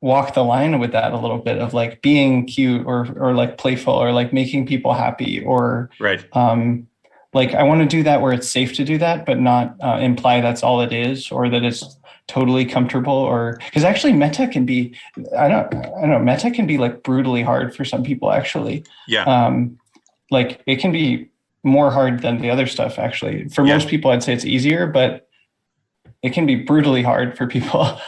walk the line with that a little bit of like being cute or like playful, or like making people happy, or right. Like I want to do that where it's safe to do that, but not imply that's all it is, or that it's totally comfortable, or because actually metta can be, I don't know, metta can be like brutally hard for some people actually. Yeah. Like it can be more hard than the other stuff actually. For most people, I'd say it's easier, but it can be brutally hard for people.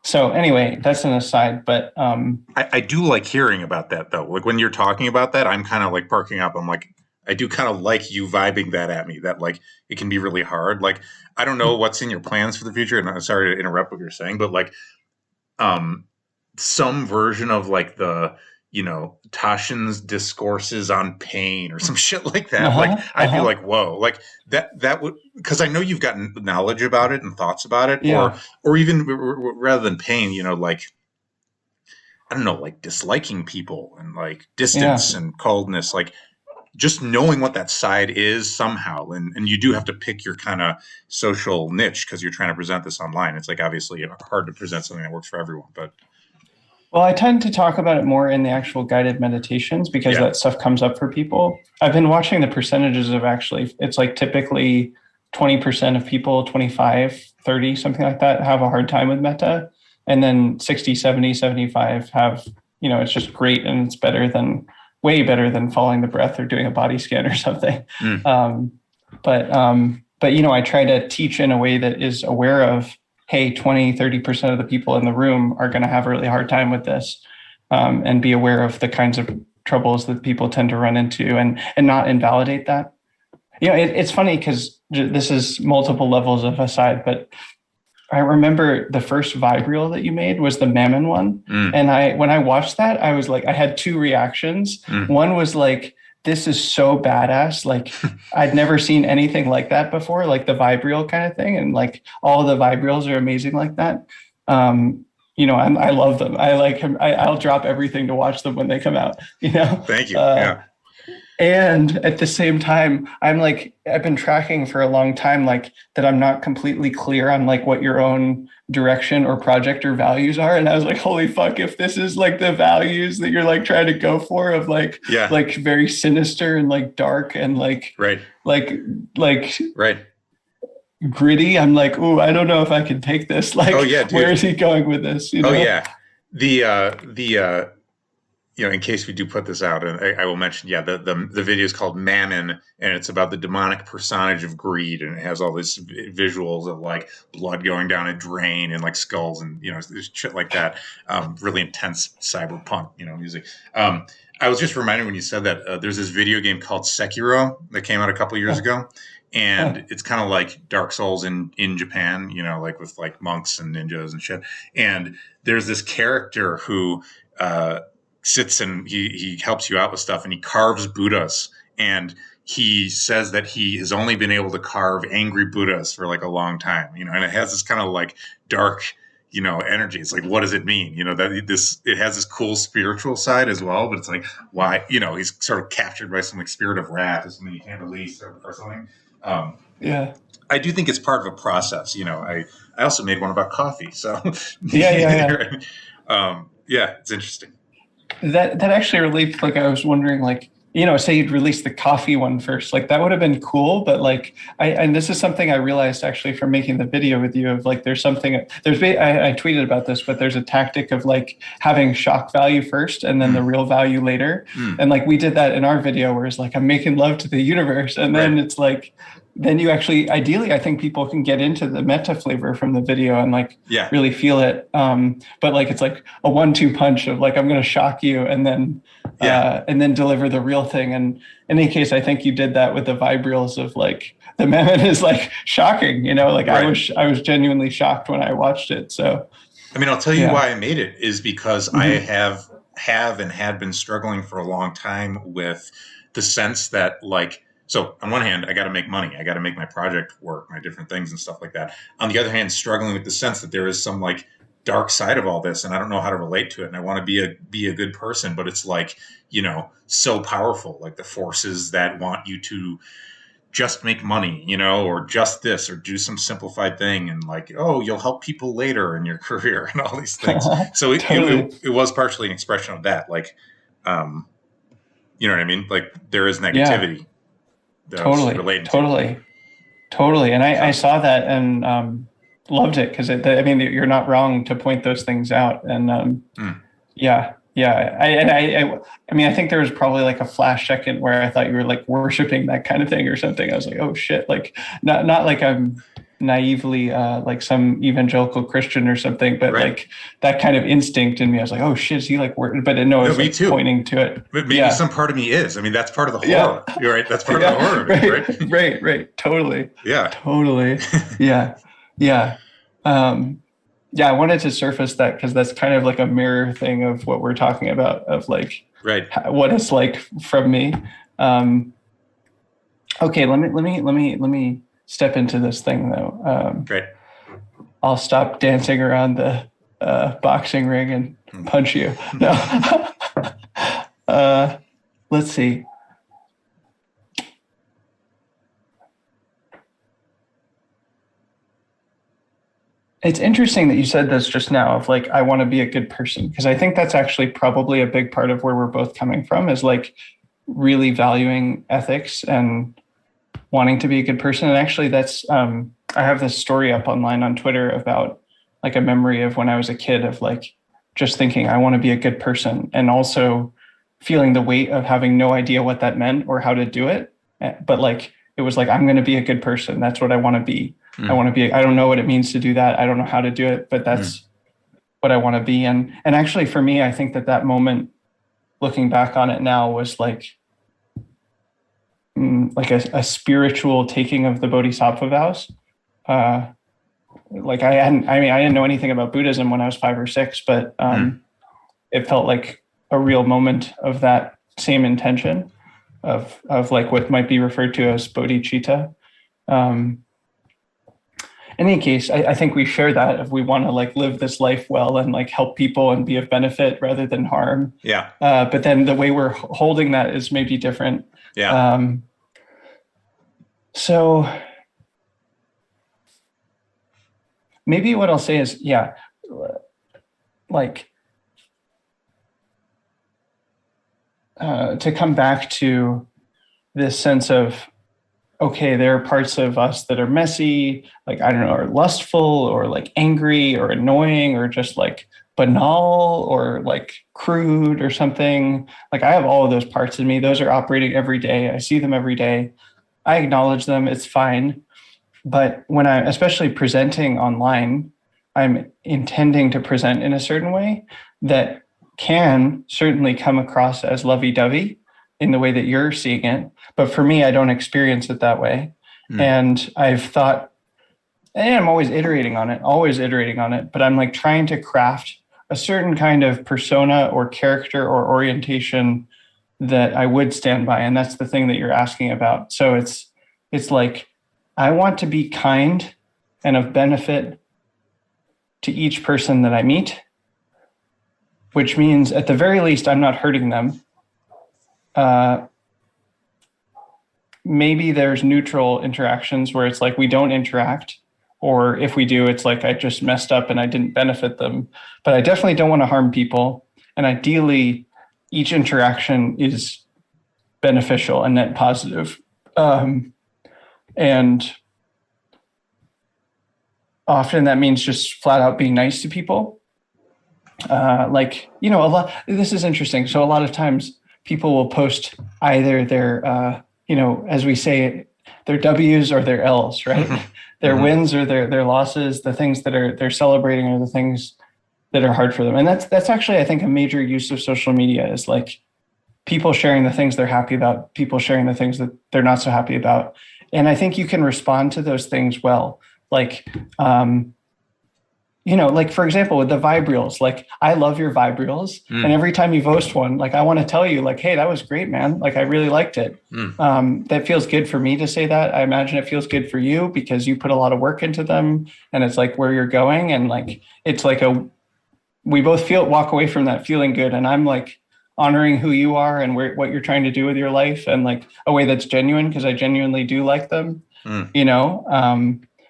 So anyway, that's an aside, but I do like hearing about that though. Like when you're talking about that, I'm kind of like perking up. I'm like, I do kind of like you vibing that at me, that like it can be really hard. Like I don't know what's in your plans for the future, and I'm sorry to interrupt what you're saying, but like some version of like the Tasshin's discourses on pain or some shit like that. Like, I'd be like, whoa, like that would, because I know you've got knowledge about it and thoughts about it, or even rather than pain, like, I don't know, like disliking people and like distance and coldness, like just knowing what that side is somehow. And you do have to pick your kind of social niche because you're trying to present this online. It's like, obviously hard to present something that works for everyone, but. Well, I tend to talk about it more in the actual guided meditations because that stuff comes up for people. I've been watching the percentages of it's like typically 20% of people, 25, 30, something like that, have a hard time with metta. And then 60, 70, 75 have, it's just great and it's way better than following the breath or doing a body scan or something. But I try to teach in a way that is aware of, hey, 20, 30% of the people in the room are going to have a really hard time with this, and be aware of the kinds of troubles that people tend to run into and not invalidate that. It's funny because this is multiple levels of aside, but I remember the first vibe reel that you made was the Mammon one. And when I watched that, I was like, I had two reactions. One was like, this is so badass. Like I'd never seen anything like that before, like the vibe reel kind of thing. And like all of the vibe reels are amazing like that. I love them. I'll drop everything to watch them when they come out, Thank you. And at the same time, I've been tracking for a long time, like that I'm not completely clear on like what your own direction or project or values are. And I was like, holy fuck, if this is like the values that you're like trying to go for of like very sinister and like dark and like gritty, I'm like, ooh, I don't know if I can take this. Like, where is he going with this? In case we do put this out, and I will mention, the video is called Mammon, and it's about the demonic personage of greed, and it has all these visuals of like blood going down a drain and like skulls and there's shit like that. Really intense cyberpunk music. I was just reminded when you said that there's this video game called Sekiro that came out a couple years ago, and it's kind of like Dark Souls in Japan, like with like monks and ninjas and shit. And there's this character who sits and he helps you out with stuff, and he carves Buddhas, and he says that he has only been able to carve angry Buddhas for like a long time, and it has this kind of like dark, energy. It's like, what does it mean? It has this cool spiritual side as well, but it's like, why, he's sort of captured by some like spirit of wrath or something you can't release or something. I do think it's part of a process. I also made one about coffee. So it's interesting. That actually relates. Like, I was wondering, like, say you'd release the coffee one first, like that would have been cool. But like, and this is something I realized actually from making the video with you of like, I tweeted about this, but there's a tactic of like having shock value first and then the real value later. And like, we did that in our video where it's like, I'm making love to the universe. And then it's like, then you actually, ideally, I think people can get into the metta flavor from the video and like really feel it. But like, it's like a 1-2 punch of like, I'm going to shock you and then deliver the real thing. And in any case, I think you did that with the vibe reels of like, the Mammon is like shocking, like I was genuinely shocked when I watched it. So, I mean, I'll tell you why I made it is because I have and had been struggling for a long time with the sense that like, so on one hand, I got to make money. I got to make my project work, my different things and stuff like that. On the other hand, struggling with the sense that there is some like dark side of all this, and I don't know how to relate to it. And I want to be a good person, but it's like, so powerful, like the forces that want you to just make money, or just this, or do some simplified thing, and like, oh, you'll help people later in your career and all these things. So it was partially an expression of that, like, you know what I mean? Like there is negativity. Yeah. Totally. And I saw that and loved it because you're not wrong to point those things out. And I think there was probably like a flash second where I thought you were like worshiping that kind of thing or something. I was like, oh shit, like not like I'm naively like some evangelical Christian or something, but like that kind of instinct in me. I was like, oh shit, is he like working? But no, it's like pointing to it. But maybe some part of me is. I mean, that's part of the horror. You're right. That's part of the horror of it, right? Right. Totally. Yeah. Totally. Yeah. I wanted to surface that because that's kind of like a mirror thing of what we're talking about of like Right. what it's like from me. Okay, let me step into this thing though. Right. I'll stop dancing around the boxing ring and punch you. No. Let's see. It's interesting that you said this just now of like, I want to be a good person, because I think that's actually probably a big part of where we're both coming from, is like really valuing ethics and wanting to be a good person. And actually that's, I have this story up online on Twitter about like a memory of when I was a kid of like just thinking I want to be a good person, and also feeling the weight of having no idea what that meant or how to do it. But like, it was like, I'm going to be a good person. That's what I want to be. I want to be, I don't know what it means to do that. I don't know how to do it, but that's what I want to be. And actually for me, I think that moment, looking back on it now, was like a spiritual taking of the Bodhisattva vows. Like I didn't know anything about Buddhism when I was 5 or 6, but it felt like a real moment of that same intention of like what might be referred to as bodhicitta. In any case, I think we share that if we want to like live this life well and like help people and be of benefit rather than harm. Yeah. But then the way we're holding that is maybe different. Yeah. So maybe what I'll say is, like to come back to this sense of, okay, there are parts of us that are messy, like, I don't know, or lustful or like angry or annoying or just like banal or like crude or something. Like I have all of those parts in me. Those are operating every day. I see them every day. I acknowledge them. It's fine. But when I'm especially presenting online, I'm intending to present in a certain way that can certainly come across as lovey-dovey in the way that you're seeing it. But for me, I don't experience it that way. And I've thought, and I'm always iterating on it, but I'm like trying to craft a certain kind of persona or character or orientation that I would stand by. And that's the thing that you're asking about. So it's like, I want to be kind and of benefit to each person that I meet, which means at the very least, I'm not hurting them. Maybe there's neutral interactions where it's like we don't interact, or if we do, it's like I just messed up and I didn't benefit them. But I definitely don't want to harm people. And ideally, each interaction is beneficial and net positive. And often that means just flat out being nice to people. Like, you know, this is interesting. So a lot of times people will post either their, as we say, their W's or their L's, right? Their wins or their losses, the things that they're celebrating are the things that are hard for them. And that's actually, I think, a major use of social media is like people sharing the things they're happy about, people sharing the things that they're not so happy about. And I think you can respond to those things well. Like, like for example, with the vibe reels, like I love your vibe reels. And every time you post one, like I want to tell you like, hey, that was great, man. Like I really liked it. That feels good for me to say that. I imagine it feels good for you because you put a lot of work into them and it's like where you're going. And like, it's like we both walk away from that feeling good. And I'm like honoring who you are and what you're trying to do with your life and like a way that's genuine because I genuinely do like them,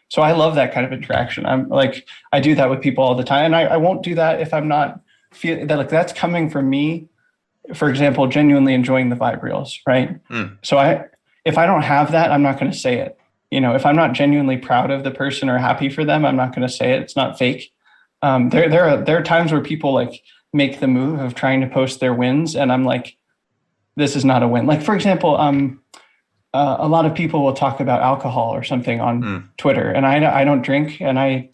So I love that kind of interaction. I'm like, I do that with people all the time. And I won't do that if I'm not feeling that, like that's coming from me, for example, genuinely enjoying the vibe reels, right? So if I don't have that, I'm not going to say it. If I'm not genuinely proud of the person or happy for them, I'm not going to say it. It's not fake. There are times where people like make the move of trying to post their wins. And I'm like, this is not a win. Like, for example, a lot of people will talk about alcohol or something on Twitter, and I don't drink, and I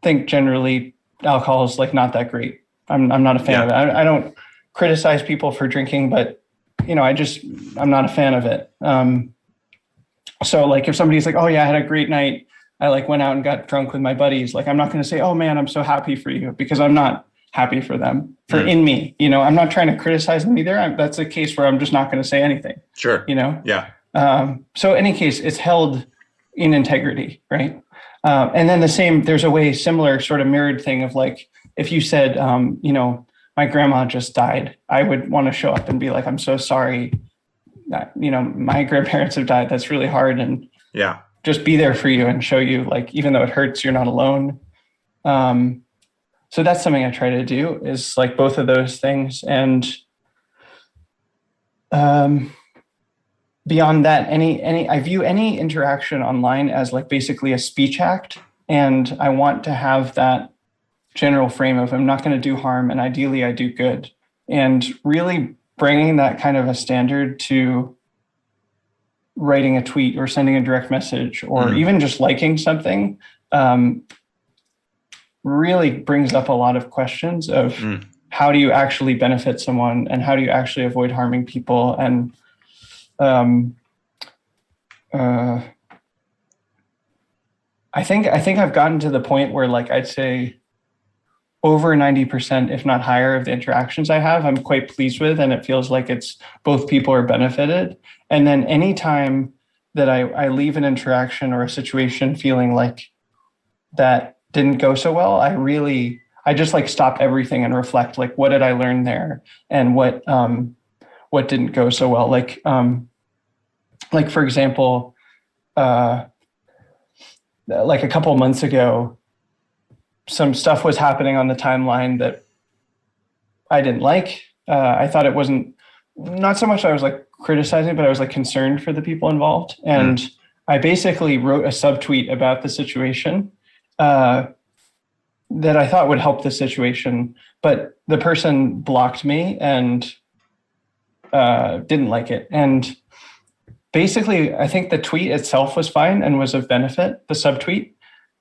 think generally alcohol is like not that great. I'm not a fan of it. I don't criticize people for drinking, but I'm not a fan of it. So like if somebody's like, oh yeah, I had a great night, I like went out and got drunk with my buddies, like I'm not going to say, oh man, I'm so happy for you, because I'm not happy for them, in me. I'm not trying to criticize them either. That's a case where I'm just not going to say anything. Sure. Yeah. So in any case, it's held in integrity, right? And then there's a way similar sort of mirrored thing of like, if you said, my grandma just died, I would want to show up and be like, I'm so sorry that, my grandparents have died. That's really hard. And yeah, just be there for you and show you, like, even though it hurts, you're not alone. So that's something I try to do, is like both of those things. And beyond that, I view any interaction online as like basically a speech act. And I want to have that general frame of, I'm not going to do harm, and ideally I do good. And really bringing that kind of a standard to writing a tweet or sending a direct message or even just liking something really brings up a lot of questions of how do you actually benefit someone, and how do you actually avoid harming people. And I think I've gotten to the point where, like, I'd say over 90%, if not higher, of the interactions I have, I'm quite pleased with, and it feels like it's both people are benefited. And then anytime that I leave an interaction or a situation feeling like that didn't go so well, I just like stop everything and reflect, like, what did I learn there, and what didn't go so well. Like for example, like a couple of months ago, some stuff was happening on the timeline that I didn't like. I thought it wasn't, not so much I was like criticizing, but I was like concerned for the people involved. And I basically wrote a subtweet about the situation that I thought would help the situation, but the person blocked me and didn't like it. And basically, I think the tweet itself was fine and was of benefit, the subtweet,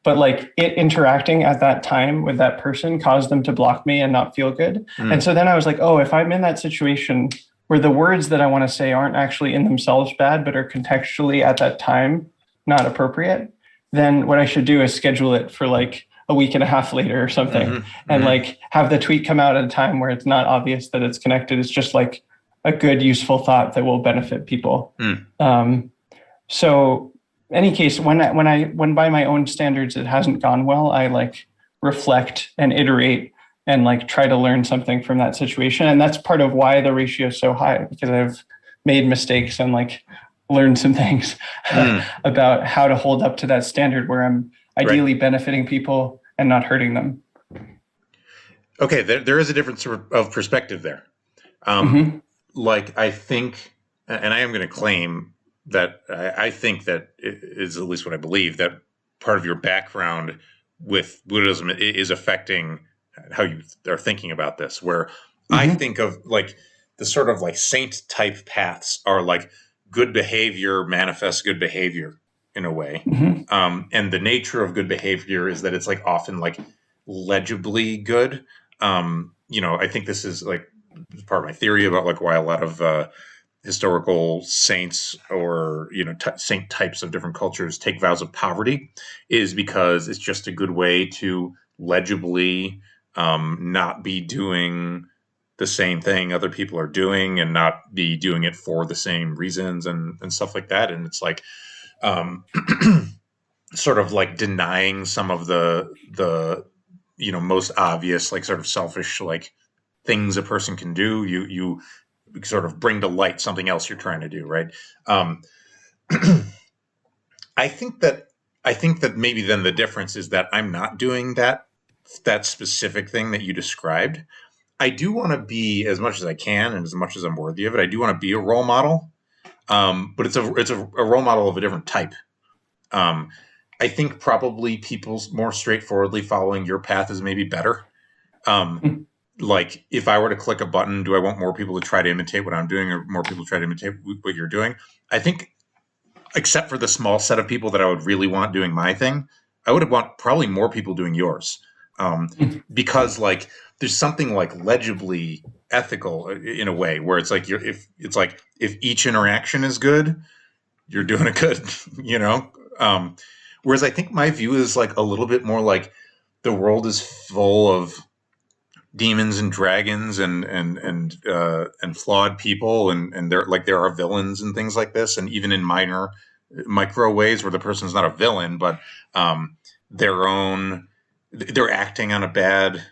but like it interacting at that time with that person caused them to block me and not feel good. And so then I was like, oh, if I'm in that situation where the words that I want to say aren't actually in themselves bad, but are contextually at that time not appropriate, then what I should do is schedule it for like a week and a half later or something, and like have the tweet come out at a time where it's not obvious that it's connected. It's just like a good, useful thought that will benefit people. So any case, when by my own standards, it hasn't gone well, I like reflect and iterate and like try to learn something from that situation. And that's part of why the ratio is so high, because I've made mistakes and like learned some things about how to hold up to that standard where I'm ideally benefiting people and not hurting them. Okay, there is a difference of perspective there. Like, I think, and I am going to claim that I think that it is at least what I believe, that part of your background with Buddhism is affecting how you are thinking about this, where I think of like the sort of like saint type paths are like good behavior manifests good behavior in a way. And the nature of good behavior is that it's like often like legibly good. I think this is like part of my theory about like why a lot of historical saints or saint types of different cultures take vows of poverty, is because it's just a good way to legibly not be doing the same thing other people are doing and not be doing it for the same reasons and stuff like that. And it's like sort of like denying some of the most obvious like sort of selfish like things a person can do. You sort of bring to light something else you're trying to do, right? I think that maybe then the difference is that I'm not doing that specific thing that you described. I do want to be, as much as I can and as much as I'm worthy of it, I do want to be a role model. But it's a role model of a different type. I think probably people more straightforwardly following your path is maybe better. Like if I were to click a button, do I want more people to try to imitate what I'm doing or more people to try to imitate what you're doing? I think, except for the small set of people that I would really want doing my thing, I would want probably more people doing yours. Because like there's something like legibly ethical in a way where it's like if each interaction is good, you're doing it good, whereas I think my view is like a little bit more like the world is full of demons and dragons and flawed people, and there are villains and things like this, and even in micro ways where the person's not a villain, but they're acting on a bad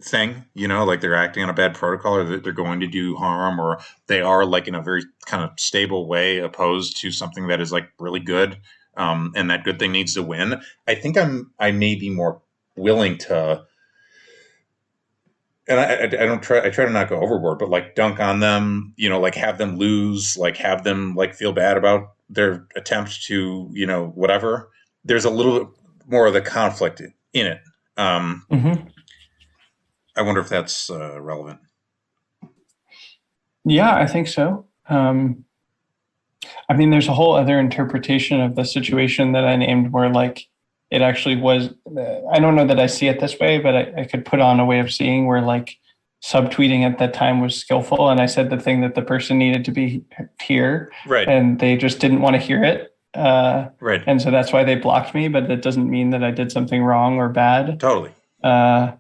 thing, like they're acting on a bad protocol, or they're going to do harm, or they are like in a very kind of stable way opposed to something that is like really good, and that good thing needs to win. I think I may be more willing to, and I try to not go overboard, but like dunk on them, like have them lose, like have them like feel bad about their attempt to, whatever. There's a little bit more of the conflict in it. Mm-hmm. I wonder if that's relevant. Yeah, I think so. I mean, there's a whole other interpretation of the situation that I named where like it actually was, I don't know that I see it this way, but I could put on a way of seeing where like subtweeting at that time was skillful. And I said the thing that the person needed to be hear, Right. And they just didn't want to hear it. Right. And so that's why they blocked me, but that doesn't mean that I did something wrong or bad. Totally. I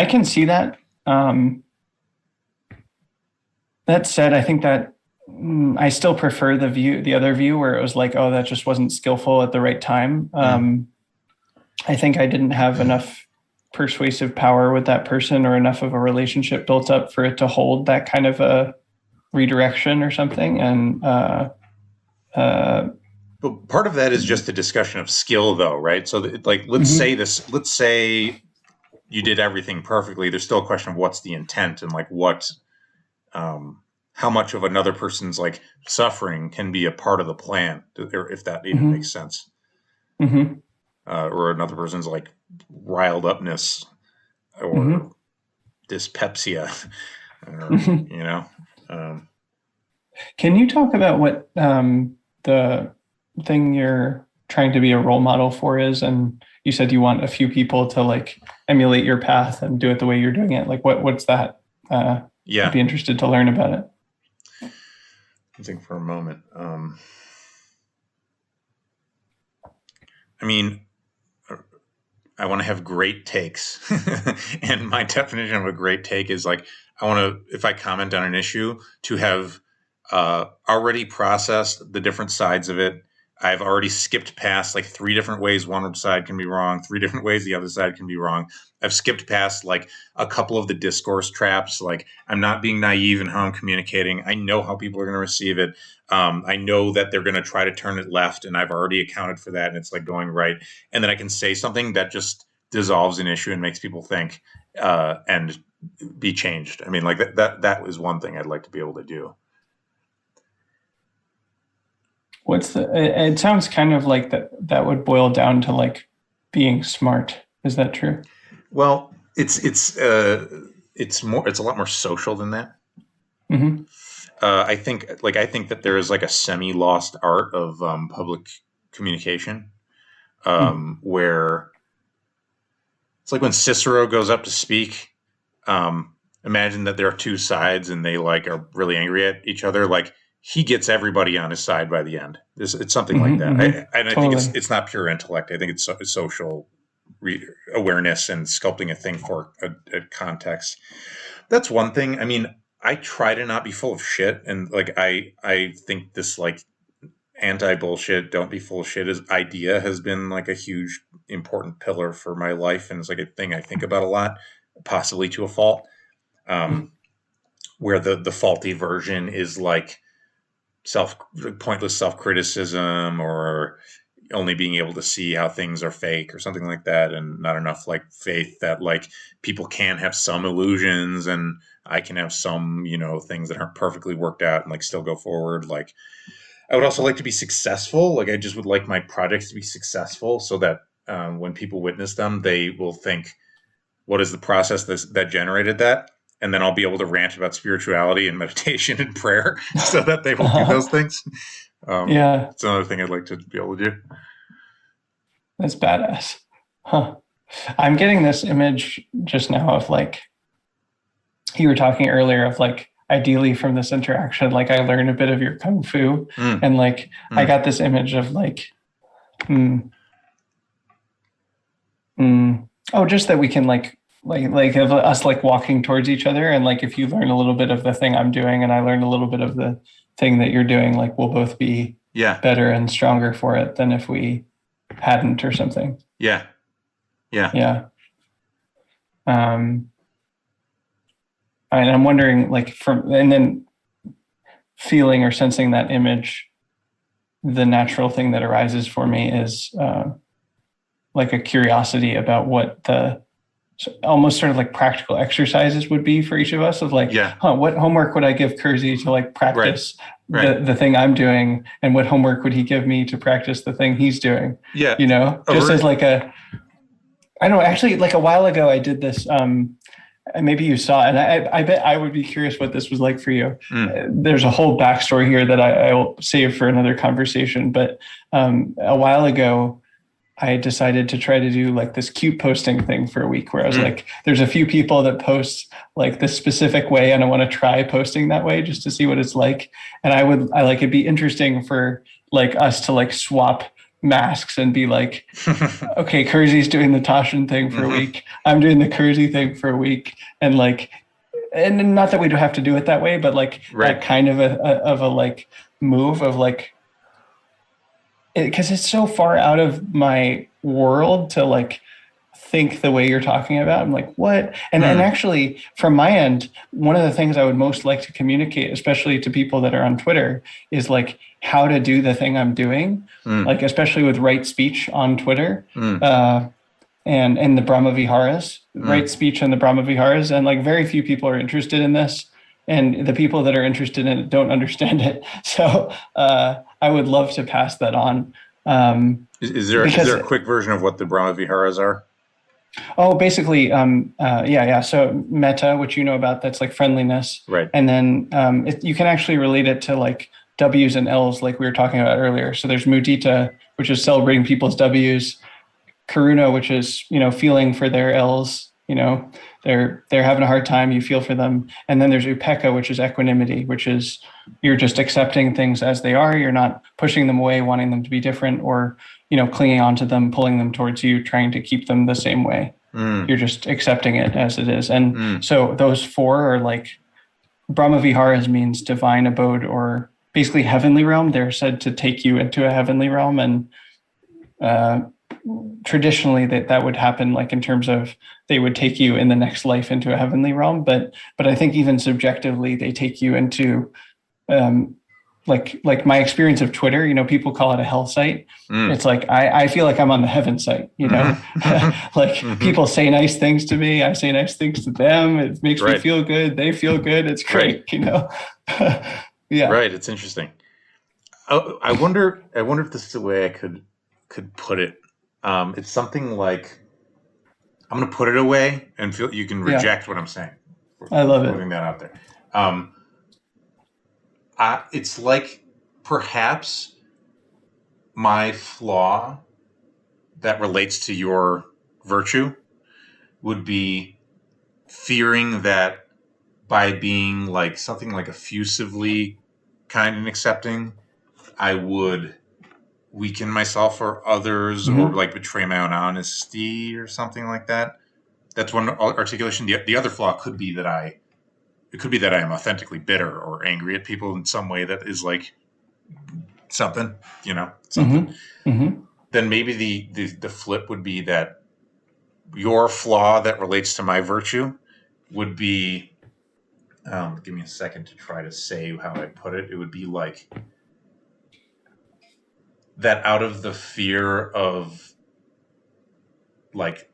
can see that. That said, I think that I still prefer the other view where it was like, oh, that just wasn't skillful at the right time. I think I didn't have enough persuasive power with that person or enough of a relationship built up for it to hold that kind of a redirection or something. And but part of that is just a discussion of skill, though, right? So, let's say you did everything perfectly. There's still a question of what's the intent and like what, how much of another person's like suffering can be a part of the plan, or if that even makes sense. Or another person's like riled upness or dyspepsia, or, Can you talk about what the thing you're trying to be a role model for is? And you said you want a few people to like emulate your path and do it the way you're doing it. Like what's that? Yeah. I'd be interested to learn about it. I think for a moment. I mean, I want to have great takes. And my definition of a great take is like, I want to, if I comment on an issue, to have already processed the different sides of it. I've already skipped past like 3 different ways one side can be wrong, 3 different ways the other side can be wrong. I've skipped past like a couple of the discourse traps. Like I'm not being naive in how I'm communicating. I know how people are going to receive it. I know that they're going to try to turn it left, and I've already accounted for that, and it's like going right. And then I can say something that just dissolves an issue and makes people think and be changed. I mean, like that is one thing I'd like to be able to do. It sounds kind of like that would boil down to like being smart. Is that true? Well, it's a lot more social than that. I think that there is like a semi-lost art of public communication, where it's like when Cicero goes up to speak. Imagine that there are 2 sides and they like are really angry at each other. Like he gets everybody on his side by the end. It's something like that. I think it's not pure intellect. I think it's social awareness and sculpting a thing for a context. That's one thing. I mean, I try to not be full of shit, and like I think this like anti-bullshit, don't be full of shit idea has been like a huge important pillar for my life, and it's like a thing I think about a lot, possibly to a fault. Where the faulty version is like pointless self-criticism, or only being able to see how things are fake or something like that, and not enough like faith that like people can have some illusions and I can have some, things that aren't perfectly worked out and like still go forward. Like I would also like to be successful. Like I just would like my projects to be successful so that when people witness them, they will think, what is the process that generated that? And then I'll be able to rant about spirituality and meditation and prayer so that they will do those things. It's another thing I'd like to be able to do. That's badass. Huh. I'm getting this image just now of like, you were talking earlier of like, ideally from this interaction, like I learned a bit of your Kung Fu and like, I got this image of like, just that we can like like of us like walking towards each other, and like if you learn a little bit of the thing I'm doing and I learn a little bit of the thing that you're doing, like we'll both be Yeah. better and stronger for it than if we hadn't or something. Yeah. Yeah. Yeah. And I'm wondering, like, and then feeling or sensing that image, the natural thing that arises for me is like a curiosity about what the almost sort of like practical exercises would be for each of us, of like, what homework would I give Curzi to like practice the thing I'm doing, and what homework would he give me to practice the thing he's doing? Yeah. You know, just as like I don't know, actually, like a while ago I did this, maybe you saw it, and I bet I would be curious what this was like for you. There's a whole backstory here that I will save for another conversation, but a while ago, I decided to try to do like this cute posting thing for a week, where I was like, there's a few people that post like this specific way, and I want to try posting that way just to see what it's like. And I like, it'd be interesting for like us to like swap masks and be like, okay, Curzi's doing the Tasshin thing for a week. I'm doing the Curzi thing for a week. And like, and not that we don't have to do it that way, but like that kind of a like move of like, because it's so far out of my world to like think the way you're talking about. I'm like, what? And actually, from my end, one of the things I would most like to communicate, especially to people that are on Twitter, is like how to do the thing I'm doing, like especially with right speech on Twitter, and the Brahma Viharas, right speech and the Brahma Viharas, and like very few people are interested in this, and the people that are interested in it don't understand it. So I would love to pass that on. Is there a quick version of what the Brahma Viharas are? Oh, basically, So metta, which you know about, that's like friendliness. Right. And then you can actually relate it to like W's and L's, like we were talking about earlier. So there's mudita, which is celebrating people's W's. Karuna, which is, feeling for their L's. They're having a hard time, you feel for them. And then there's upekkha, which is equanimity, which is you're just accepting things as they are. You're not pushing them away, wanting them to be different, or, clinging onto them, pulling them towards you, trying to keep them the same way. You're just accepting it as it is. And so those four are like, Brahma Viharas means divine abode, or basically heavenly realm. They're said to take you into a heavenly realm. And traditionally that would happen like in terms of they would take you in the next life into a heavenly realm, but I think even subjectively they take you into like my experience of Twitter, people call it a hell site. It's like I feel like I'm on the heaven site, like people say nice things to me, I say nice things to them, it makes me feel good, they feel good, it's great. Yeah, right. It's interesting. I wonder if this is the way I could put it. It's something like, I'm going to put it away and feel you can reject what I'm saying. I love it. Putting that out there. It's like perhaps my flaw that relates to your virtue would be fearing that by being like something like effusively kind and accepting, I would weaken myself or others, or like betray my own honesty or something like that. That's one articulation. The other flaw could be that I am authentically bitter or angry at people in some way that is like something. Then maybe the flip would be that your flaw that relates to my virtue would be, give me a second to try to say how I put it. It would be like that out of the fear of like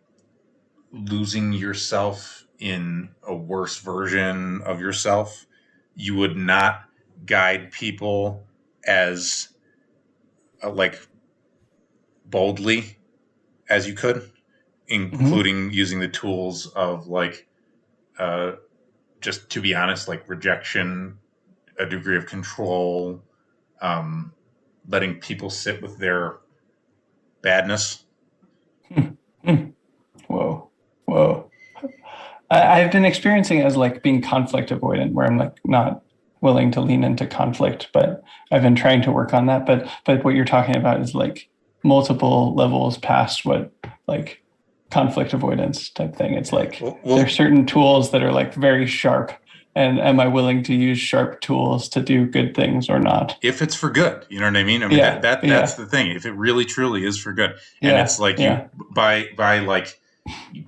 losing yourself in a worse version of yourself, you would not guide people as like boldly as you could, including using the tools of like just to be honest, like rejection, a degree of control, letting people sit with their badness. Whoa. I've been experiencing it as like being conflict avoidant, where I'm like not willing to lean into conflict, but I've been trying to work on that. But what you're talking about is like multiple levels past what like conflict avoidance type thing. It's like Well, there are certain tools that are like very sharp, and am I willing to use sharp tools to do good things or not? if it's for good, you know what I mean? I mean, Yeah, that's the thing. If it really truly is for good, and yeah, it's like yeah. you by like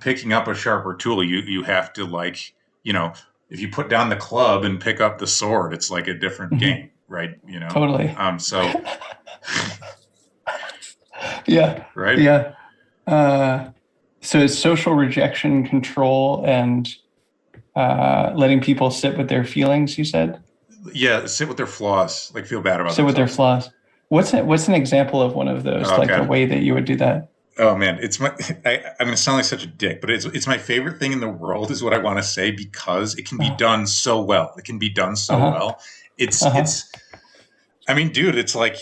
picking up a sharper tool, you have to, like, you know, if you put down the club and pick up the sword, it's like a different game, right? You know, Totally. So Yeah, right, yeah. So it's social rejection, control, and letting people sit with their feelings. You said yeah, sit with their flaws, like feel bad about sit with their themselves. flaws. What's an example of one of those? Like Okay. a way that you would do that? Oh man, it's my. I'm gonna sound like such a dick, but it's my favorite thing in the world, is what I want to say, because it can be done so well. It can be done so Uh-huh. well. It's Uh-huh. it's. I mean, dude, it's like,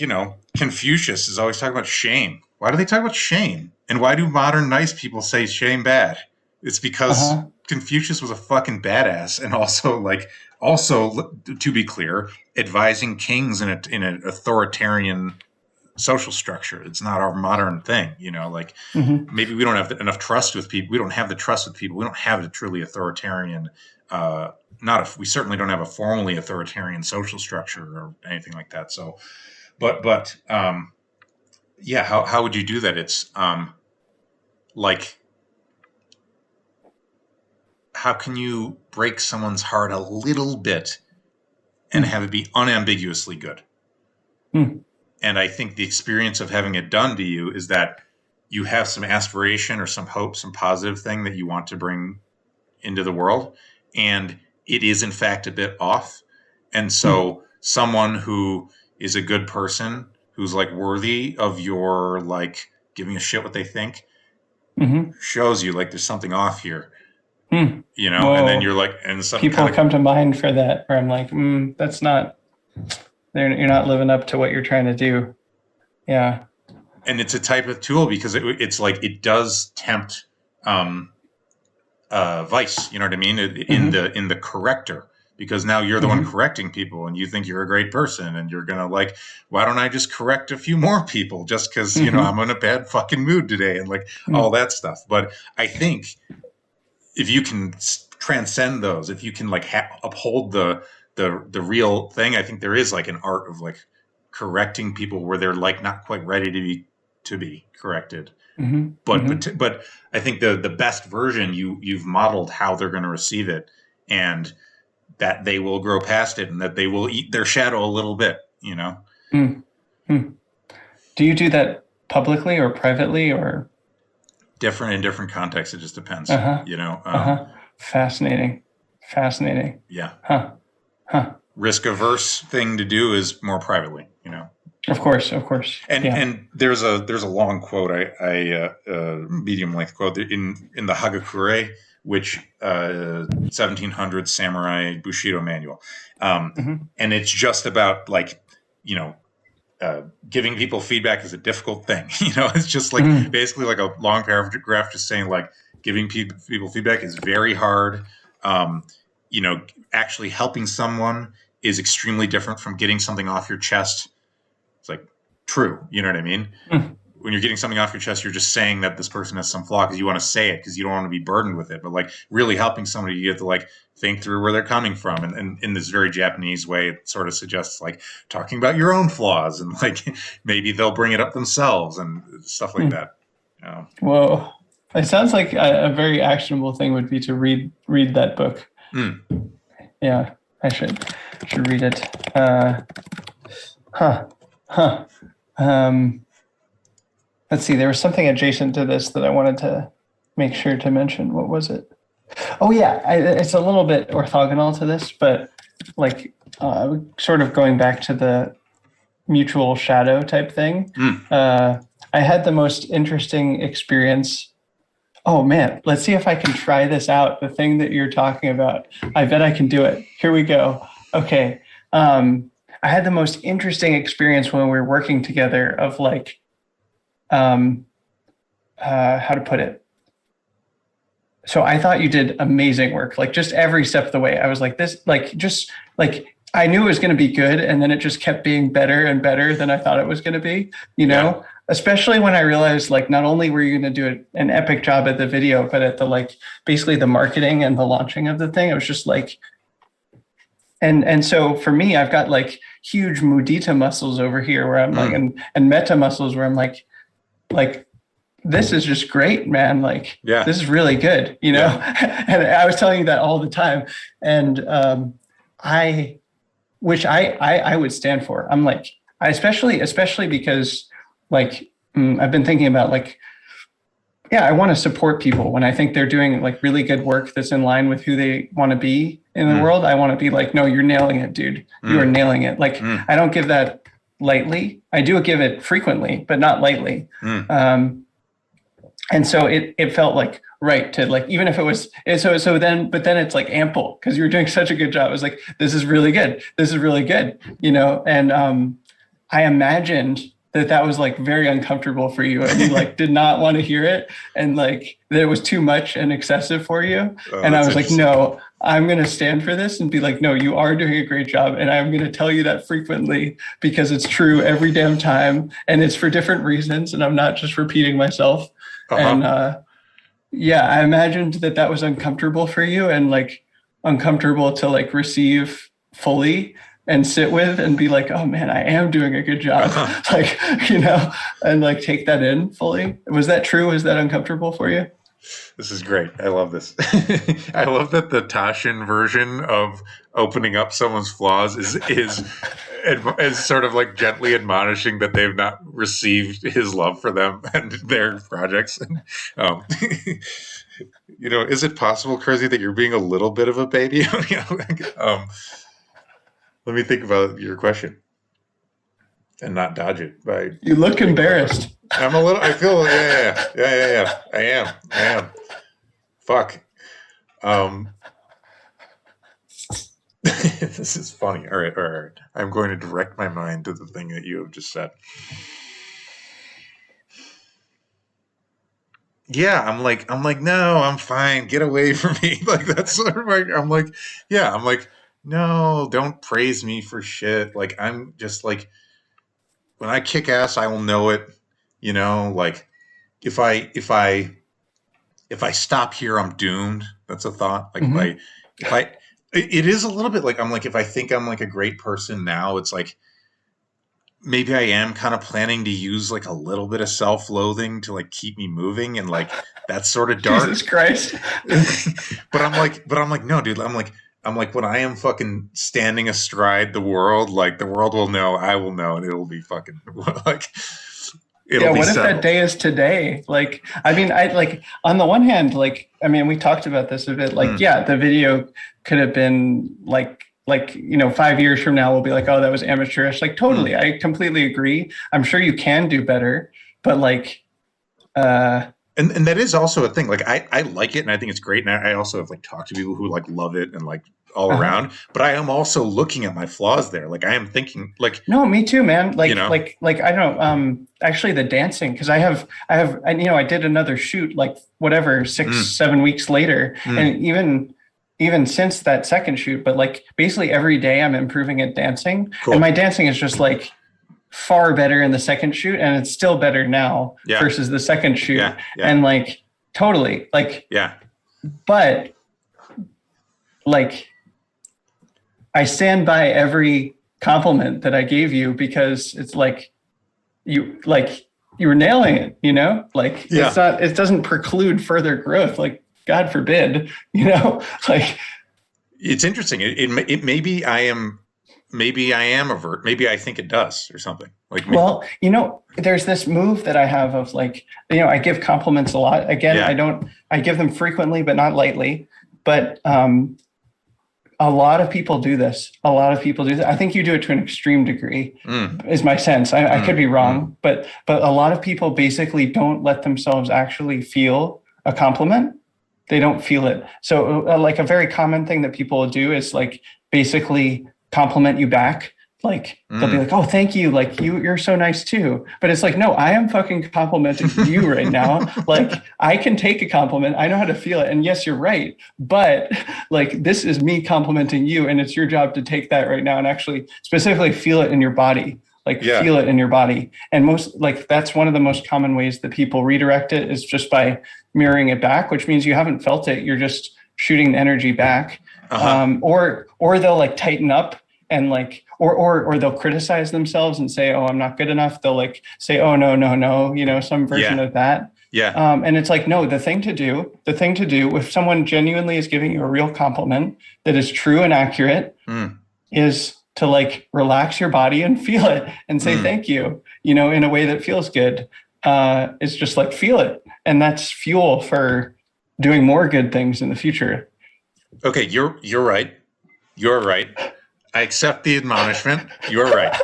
Confucius is always talking about shame. Why do they talk about shame? And why do modern nice people say shame bad? It's because Uh-huh. Confucius was a fucking badass, and also to be clear, advising kings in an authoritarian social structure. It's not our modern thing, like Mm-hmm. maybe we don't have enough trust with people. We don't have the trust with people. We don't have a truly authoritarian, we certainly don't have a formally authoritarian social structure or anything like that. So, but yeah, how would you do that? It's like, how can you break someone's heart a little bit and have it be unambiguously good? And I think the experience of having it done to you is that you have some aspiration or some hope, some positive thing that you want to bring into the world, and it is in fact a bit off. And so someone who is a good person, who's like worthy of your like giving a shit what they think, shows you like there's something off here, Whoa. And then you're like, and some People come to mind for that, where I'm like, that's not. You're not living up to what you're trying to do. Yeah. And it's a type of tool because it's like it does tempt vice. You know what I mean? In the corrector, because now you're the one correcting people, and you think you're a great person, and you're gonna like, why don't I just correct a few more people just because I'm in a bad fucking mood today, and like all that stuff. But I think if you can transcend those, if you can like uphold the real thing, I think there is like an art of like correcting people where they're like not quite ready to be corrected. But I think the best version, you've modeled how they're going to receive it, and that they will grow past it, and that they will eat their shadow a little bit. Do you do that publicly or privately, or different in different contexts? It just depends. Fascinating. Yeah. Risk averse thing to do is more privately. Of course. And there's a long quote, medium length quote in the Hagakure, which 1700 samurai Bushido manual, and it's just about like giving people feedback is a difficult thing. It's just like basically like a long paragraph just saying like giving people feedback is very hard. Actually helping someone is extremely different from getting something off your chest. It's like true. You know what I mean? When you're getting something off your chest, you're just saying that this person has some flaw because you want to say it, because you don't want to be burdened with it. But like really helping somebody, you get to like think through where they're coming from. And in this very Japanese way, it sort of suggests like talking about your own flaws, and like maybe they'll bring it up themselves and stuff like that. Whoa. It sounds like a very actionable thing would be to read that book. Yeah, I should read it. Let's see. There was something adjacent to this that I wanted to make sure to mention. What was it? Oh yeah, it's a little bit orthogonal to this, but like sort of going back to the mutual shadow type thing. I had the most interesting experience. Oh man, let's see if I can try this out. The thing that you're talking about, I bet I can do it. Here we go. Okay. I had the most interesting experience when we were working together of like, how to put it. So I thought you did amazing work, like just every step of the way. I was like this, like, just like, I knew it was going to be good. And then it just kept being better and better than I thought it was going to be, especially when I realized like not only were you going to do an epic job at the video, but at the like basically the marketing and the launching of the thing. It was just like, and so for me, I've got like huge mudita muscles over here where I'm like, and meta muscles where I'm like this is just great, man. Like, this is really good, you know? Yeah. And I was telling you that all the time. And which I would stand for. I'm like, especially because like, I've been thinking about like, I want to support people when I think they're doing like really good work that's in line with who they want to be in the world. I want to be like, no, you're nailing it, dude. You are nailing it. Like, I don't give that lightly. I do give it frequently, but not lightly. And so it felt like right to like, even if it was, so then it's like ample because you were doing such a good job. It was like, this is really good. This is really good, you know? And I imagined that was like very uncomfortable for you and you like did not want to hear it. And like, that it was too much and excessive for you. And I was like, no, I'm going to stand for this and be like, no, you are doing a great job. And I'm going to tell you that frequently because it's true every damn time. And it's for different reasons. And I'm not just repeating myself. And I imagined that was uncomfortable for you and like uncomfortable to like receive fully and sit with and be like, oh man, I am doing a good job. Like, you know, and like take that in fully. Was that true? Was that uncomfortable for you? This is great. I love this. I love that the Tasshin version of opening up someone's flaws is sort of like gently admonishing that they've not received his love for them and their projects. You know, is it possible, Curzi, that you're being a little bit of a baby? You know, let me think about your question and not dodge it. You look embarrassed. I'm a little. I feel. Yeah. I am. Fuck. This is funny. All right. I'm going to direct my mind to the thing that you have just said. Yeah, I'm like, no, I'm fine. Get away from me. Like that's sort of like, I'm like, no, don't praise me for shit. Like I'm just like, when I kick ass, I will know it. You know, like if I stop here, I'm doomed. That's a thought. Like it is a little bit like, I'm like, if I think I'm like a great person now, it's like, maybe I am kind of planning to use like a little bit of self-loathing to like keep me moving. And like, that's sort of dark. Jesus Christ. but I'm like, no, dude, I'm like, when I am fucking standing astride the world, like the world will know, I will know, and it'll be fucking like, what if that day is today? Like, I mean, I like on the one hand, like, I mean, we talked about this a bit, like, the video could have been like, you know, 5 years from now, we'll be like, oh, that was amateurish. Like, totally. I completely agree. I'm sure you can do better, but like, and that is also a thing. Like, I like it and I think it's great. And I also have like talked to people who like love it and like all around, but I am also looking at my flaws there. Like I am thinking like, no, me too, man. Like, you know? like I don't know, actually the dancing. Cause I have, you know, I did another shoot, like whatever, 7 weeks later. And even since that second shoot, but like basically every day I'm improving at dancing. Cool. And my dancing is just like far better in the second shoot. And it's still better now versus the second shoot. Yeah. And like, totally like, but like, I stand by every compliment that I gave you because it's like you were nailing it, you know, like it's not, it doesn't preclude further growth. Like God forbid, you know, like it's interesting. It maybe I am avert. Maybe I think it does or something like me. Well, you know, there's this move that I have of like, you know, I give compliments a lot. Again, I give them frequently, but not lightly, but, a lot of people do this. I think you do it to an extreme degree, is my sense. I could be wrong, but a lot of people basically don't let themselves actually feel a compliment. They don't feel it. So like a very common thing that people do is like basically compliment you back. Like they'll be like, oh, thank you. Like you're so nice too. But it's like, no, I am fucking complimenting you right now. Like I can take a compliment. I know how to feel it. And yes, you're right. But like, this is me complimenting you. And it's your job to take that right now and actually specifically feel it in your body. like Yeah. feel it in your body. And most, like, that's one of the most common ways that people redirect it, is just by mirroring it back, which means you haven't felt it. You're just shooting the energy back. Or they'll like tighten up and like, or they'll criticize themselves and say, oh, I'm not good enough. They'll like say, oh, no, some version of that. Yeah. And it's like, no, the thing to do, if someone genuinely is giving you a real compliment that is true and accurate, is to like relax your body and feel it and say thank you, in a way that feels good. It's just like, feel it. And that's fuel for doing more good things in the future. Okay. You're right. You're right. I accept the admonishment. You're right.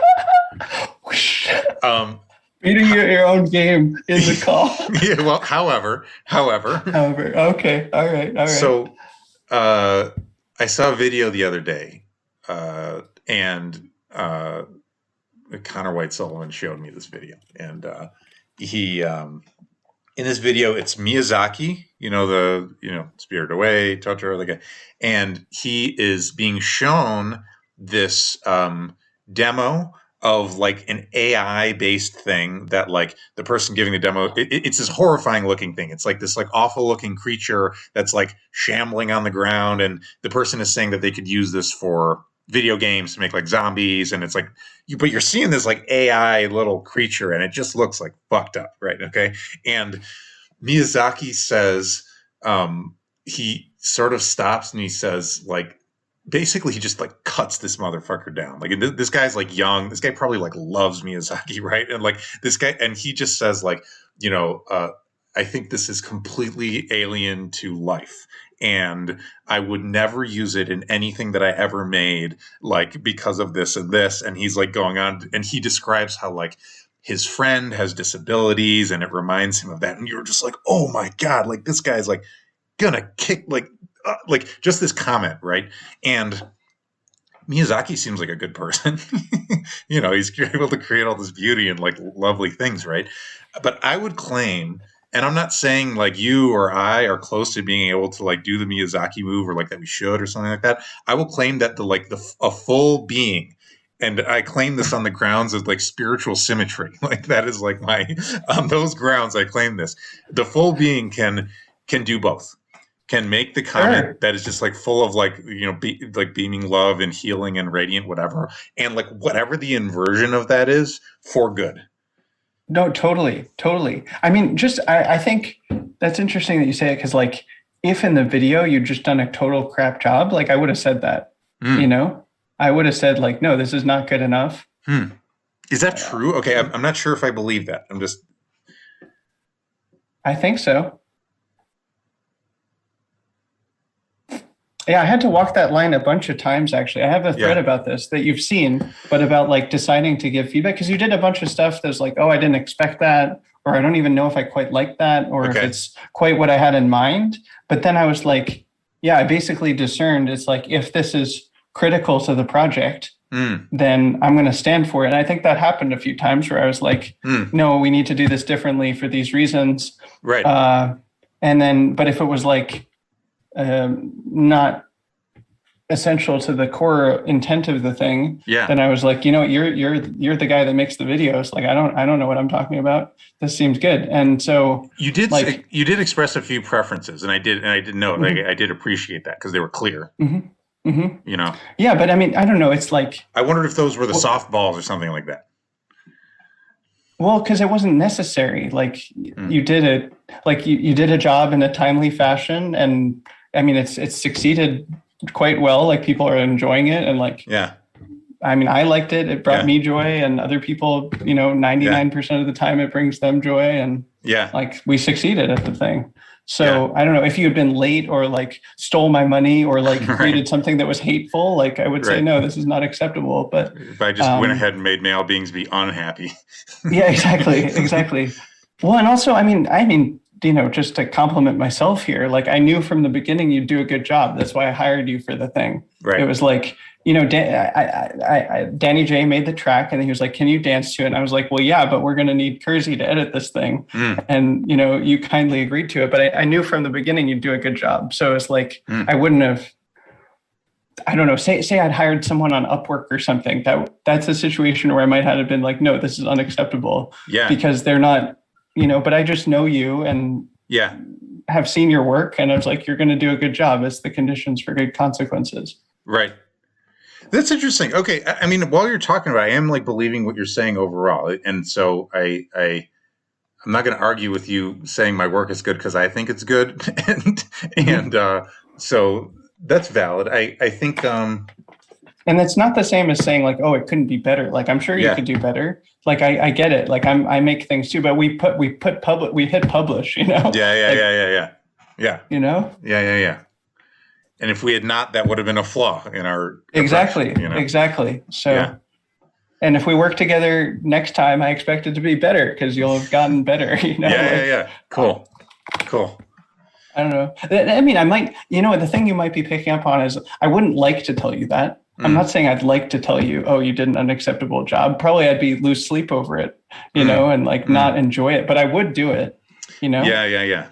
Beating your own game in the call. Yeah, well, however. Okay. All right. So I saw a video the other day, and Connor White Sullivan showed me this video. And he in this video, it's Miyazaki, Spirited Away, Totoro, the guy. And he is being shown this demo of like an AI based thing that like the person giving the demo, it's this horrifying looking thing. It's like this like awful looking creature that's like shambling on the ground. And the person is saying that they could use this for video games to make like zombies. And it's like, but you're seeing this like AI little creature and it just looks like fucked up. Right. Okay. And Miyazaki says, he sort of stops and he says like, basically, he just like cuts this motherfucker down. Like this guy's like young. This guy probably like loves Miyazaki, right? And like this guy, and he just says like, I think this is completely alien to life, and I would never use it in anything that I ever made, like because of this and this. And he's like going on, and he describes how like his friend has disabilities, and it reminds him of that. And you're just like, oh my god, like this guy's like gonna kick like just this comment, right? And Miyazaki seems like a good person. He's able to create all this beauty and like lovely things, right? But I would claim, and I'm not saying like you or I are close to being able to like do the Miyazaki move or like that we should or something like that. I will claim that a full being, and I claim this on the grounds of like spiritual symmetry. Like that is like on those grounds, I claim this. The full being can do both. Can make the comment that is just like full of like, like beaming love and healing and radiant, whatever. And like whatever the inversion of that is for good. No, totally. I mean, I think that's interesting that you say it, because like if in the video you'd just done a total crap job, like I would have said that, I would have said like, no, this is not good enough. Is that true? Okay. I'm not sure if I believe that. I think so. Yeah, I had to walk that line a bunch of times, actually. I have a thread about this that you've seen, but about like deciding to give feedback, because you did a bunch of stuff that's like, oh, I didn't expect that, or I don't even know if I quite like that, or if it's quite what I had in mind. But then I was like, yeah, I basically discerned it's like, if this is critical to the project, then I'm going to stand for it. And I think that happened a few times where I was like, no, we need to do this differently for these reasons. Right. And then, but if it was like, not essential to the core intent of the thing, then I was like, you're the guy that makes the videos. Like, I don't know what I'm talking about. This seems good. And so you did like, you did express a few preferences, and I did know, like, I did appreciate that because they were clear. Yeah, but I mean, I don't know. It's like, I wondered if those were the softballs or something like that. Well, because it wasn't necessary. Like you did it, like you did a job in a timely fashion, and I mean, it's succeeded quite well. Like people are enjoying it, and like, I mean, I liked it. It brought me joy, and other people, 99% of the time it brings them joy, and like we succeeded at the thing. So I don't know if you had been late or like stole my money or like created something that was hateful. Like I would say, no, this is not acceptable. But if I just went ahead and made male beings be unhappy. Yeah, exactly. Well, and also, I mean, just to compliment myself here, like I knew from the beginning you'd do a good job. That's why I hired you for the thing. Right. It was like, Danny J made the track, and then he was like, "Can you dance to it?" And I was like, "Well, yeah, but we're going to need Curzi to edit this thing." And you kindly agreed to it. But I knew from the beginning you'd do a good job. So it's like I wouldn't have. I don't know, say I'd hired someone on Upwork or something, that's a situation where I might have been like, no, this is unacceptable. Yeah. Because they're not, but I just know you and Yeah. have seen your work, and I was like, you're going to do a good job. It's the conditions for good consequences. Right. That's interesting. Okay. I mean, while you're talking about it, I am like believing what you're saying overall. And so I'm not going to argue with you saying my work is good because I think it's good. and so that's valid. I think, and it's not the same as saying like, oh, it couldn't be better. Like, I'm sure you could do better. Like, I get it. Like I make things too, but we hit publish, Yeah. Like, Yeah. Yeah. And if we had not, that would have been a flaw in our exactly. So, and if we work together next time, I expect it to be better because you'll have gotten better. Yeah. Cool. I don't know. I mean, I might. The thing you might be picking up on is I wouldn't like to tell you that. I'm not saying I'd like to tell you, oh, you did an unacceptable job. Probably I'd lose sleep over it, and like not enjoy it. But I would do it. Yeah.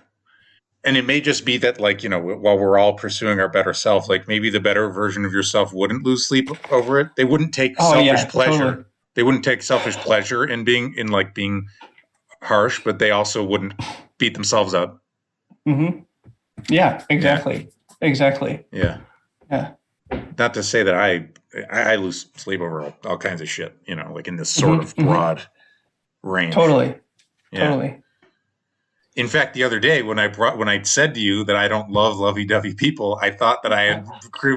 And it may just be that, like, while we're all pursuing our better self, like maybe the better version of yourself wouldn't lose sleep over it. They wouldn't take selfish pleasure. Totally. They wouldn't take selfish pleasure in being harsh, but they also wouldn't beat themselves up. Mm-hmm. Yeah, exactly. Yeah. Exactly. Yeah. Yeah. Not to say that I lose sleep over all kinds of shit, like in this sort of broad range. Totally. Yeah. Totally. In fact, the other day when I said to you that I don't love lovey-dovey people, I thought that I had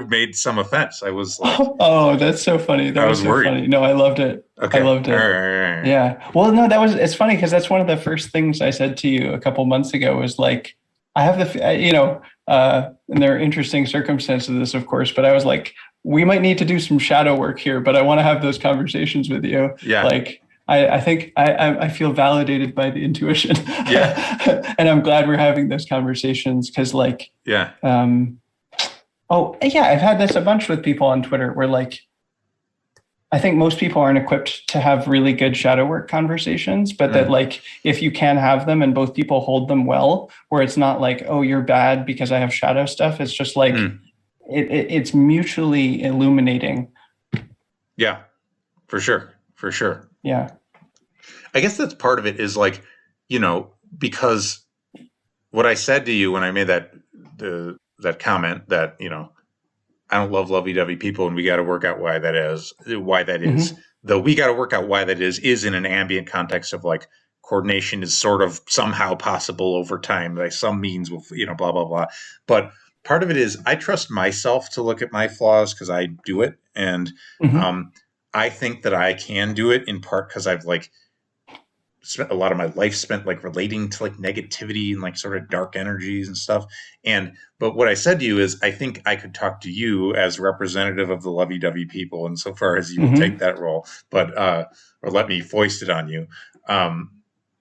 made some offense. I was like, "Oh, that's so funny." That was so worried. Funny. No, I loved it. Okay. I loved it. All right. Yeah. Well, no, it's funny because that's one of the first things I said to you a couple months ago was like, I have and there are interesting circumstances of this, of course, but I was like, we might need to do some shadow work here, but I want to have those conversations with you. Yeah. Like, I think I feel validated by the intuition. Yeah. And I'm glad we're having those conversations because like, yeah. I've had this a bunch with people on Twitter where like, I think most people aren't equipped to have really good shadow work conversations, but that like, if you can have them and both people hold them well, where it's not like, oh, you're bad because I have shadow stuff. It's just like, it's mutually illuminating. Yeah, for sure. Yeah. I guess that's part of it is like, because what I said to you when I made that comment that, I don't love lovey-dovey people and we got to work out why that is. Though we got to work out why that is in an ambient context of like coordination is sort of somehow possible over time by some means with, blah, blah, blah. But part of it is I trust myself to look at my flaws because I do it. And, I think that I can do it in part because I've like spent a lot of my life spent like relating to like negativity and like sort of dark energies and stuff. But what I said to you is I think I could talk to you as representative of the lovey-dovey people insofar as you will take that role, but or let me foist it on you.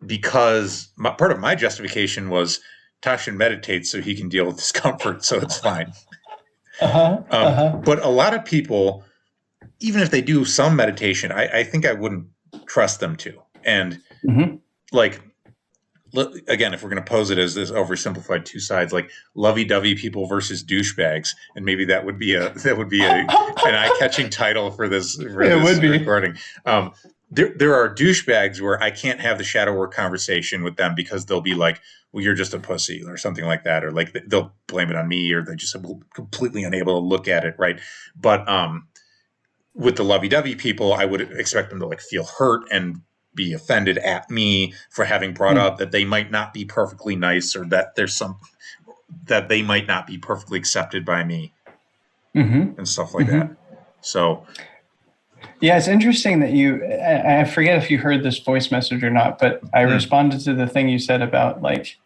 Because part of my justification was Tasshin meditates so he can deal with discomfort, so it's fine. But a lot of people, even if they do some meditation, I think I wouldn't trust them to. And like, again, if we're going to pose it as this oversimplified two sides, like lovey-dovey people versus douchebags, and maybe that would be an eye-catching title for this recording. There are douchebags where I can't have the shadow work conversation with them because they'll be like, well, you're just a pussy or something like that. Or like they'll blame it on me or they're just completely unable to look at it. Right. But, with the lovey-dovey people, I would expect them to like feel hurt and be offended at me for having brought up that they might not be perfectly nice or that that they might not be perfectly accepted by me and stuff like that. So. Yeah, it's interesting that I forget if you heard this voice message or not, but I responded to the thing you said about like,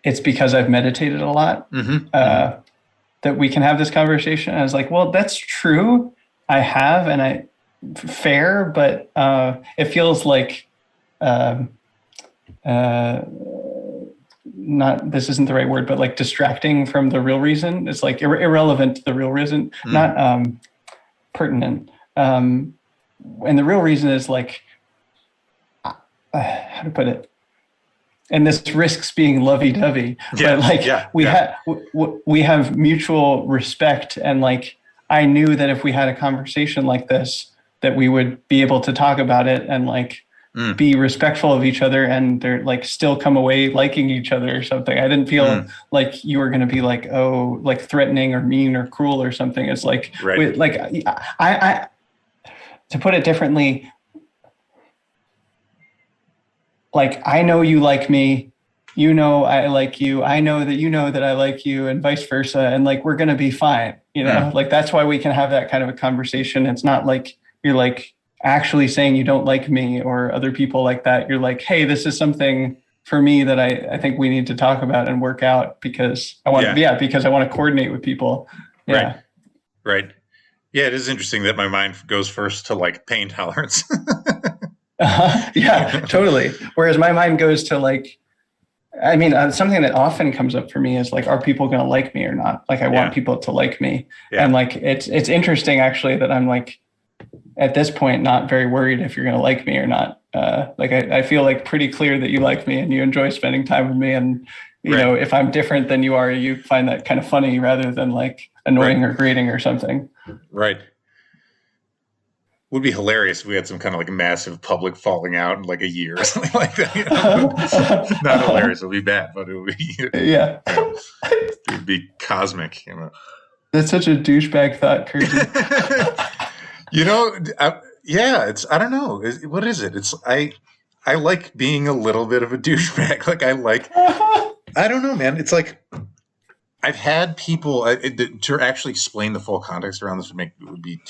it's because I've meditated a lot that we can have this conversation. I was like, well, that's true. I have, and fair, but it feels like not, this isn't the right word, but like distracting from the real reason. It's like irrelevant to the real reason, not pertinent. And the real reason is like, how to put it? And this risks being lovey-dovey, but like we have mutual respect and like, I knew that if we had a conversation like this, that we would be able to talk about it and like be respectful of each other and they're like still come away liking each other or something. I didn't feel like you were going to be like, oh, like threatening or mean or cruel or something. It's like, Right. like I, to put it differently, like I know you like me, you know I like you, I know that I like you, and vice versa, and like we're gonna be fine, you know. Like that's why we can have that kind of a conversation. It's not like you're like actually saying you don't like me or other people like that. You're like, hey, this is something for me that I think we need to talk about and work out because I want because I want to coordinate with people. Yeah. Right. Yeah, it is interesting that my mind goes first to like pain tolerance. Yeah, totally. Whereas my mind goes to like, I mean, something that often comes up for me is like, are people going to like me or not? Like, I want people to like me. And like, it's interesting actually that I'm like, at this point, not very worried if you're going to like me or not. Like, I feel like pretty clear that you like me and you enjoy spending time with me. And, you know, if I'm different than you are, you find that kind of funny rather than like annoying or grating or something. Right. Would be hilarious if we had some kind of like massive public falling out in like a year or something like that. You know? Not hilarious. It would be bad, but it would be it would be cosmic. You know, that's such a douchebag thought, Curzi. You know, it's I don't know. What is it? It's I like being a little bit of a douchebag. Like I don't know, man. It's like I've had people to actually explain the full context around this would be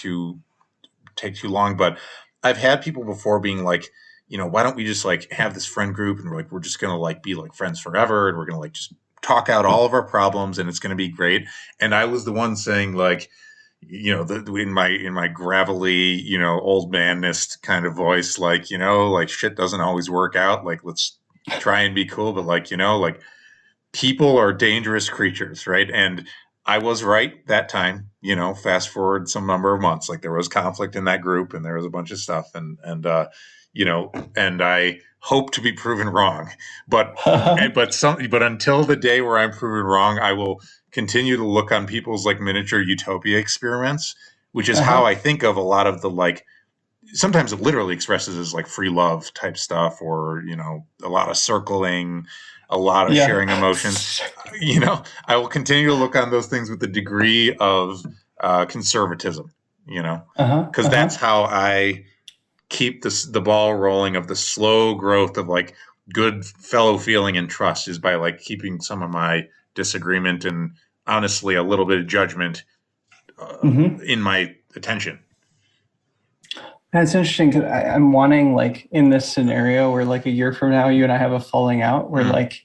take too long, but I've had people before being like, you know, why don't we just like have this friend group and we're just gonna like be like friends forever and we're gonna like just talk out all of our problems and it's gonna be great. And I was the one saying like, you know, in my gravelly, you know, old mannist kind of voice, like, you know, like shit doesn't always work out. Like let's try and be cool, but like, you know, like people are dangerous creatures, right? And I was right that time, you know, fast forward some number of months, like there was conflict in that group and there was a bunch of stuff you know, and I hope to be proven wrong, but until the day where I'm proven wrong, I will continue to look on people's like miniature utopia experiments, which is how I think of a lot of the like, sometimes it literally expresses as like free love type stuff, or, you know, a lot of circling, a lot of sharing emotions. You know, I will continue to look on those things with a degree of conservatism, you know, because that's how I keep the ball rolling of the slow growth of like good fellow feeling and trust, is by like keeping some of my disagreement and honestly a little bit of judgment in my attention. That's interesting because I'm wanting like in this scenario where like a year from now you and I have a falling out where like,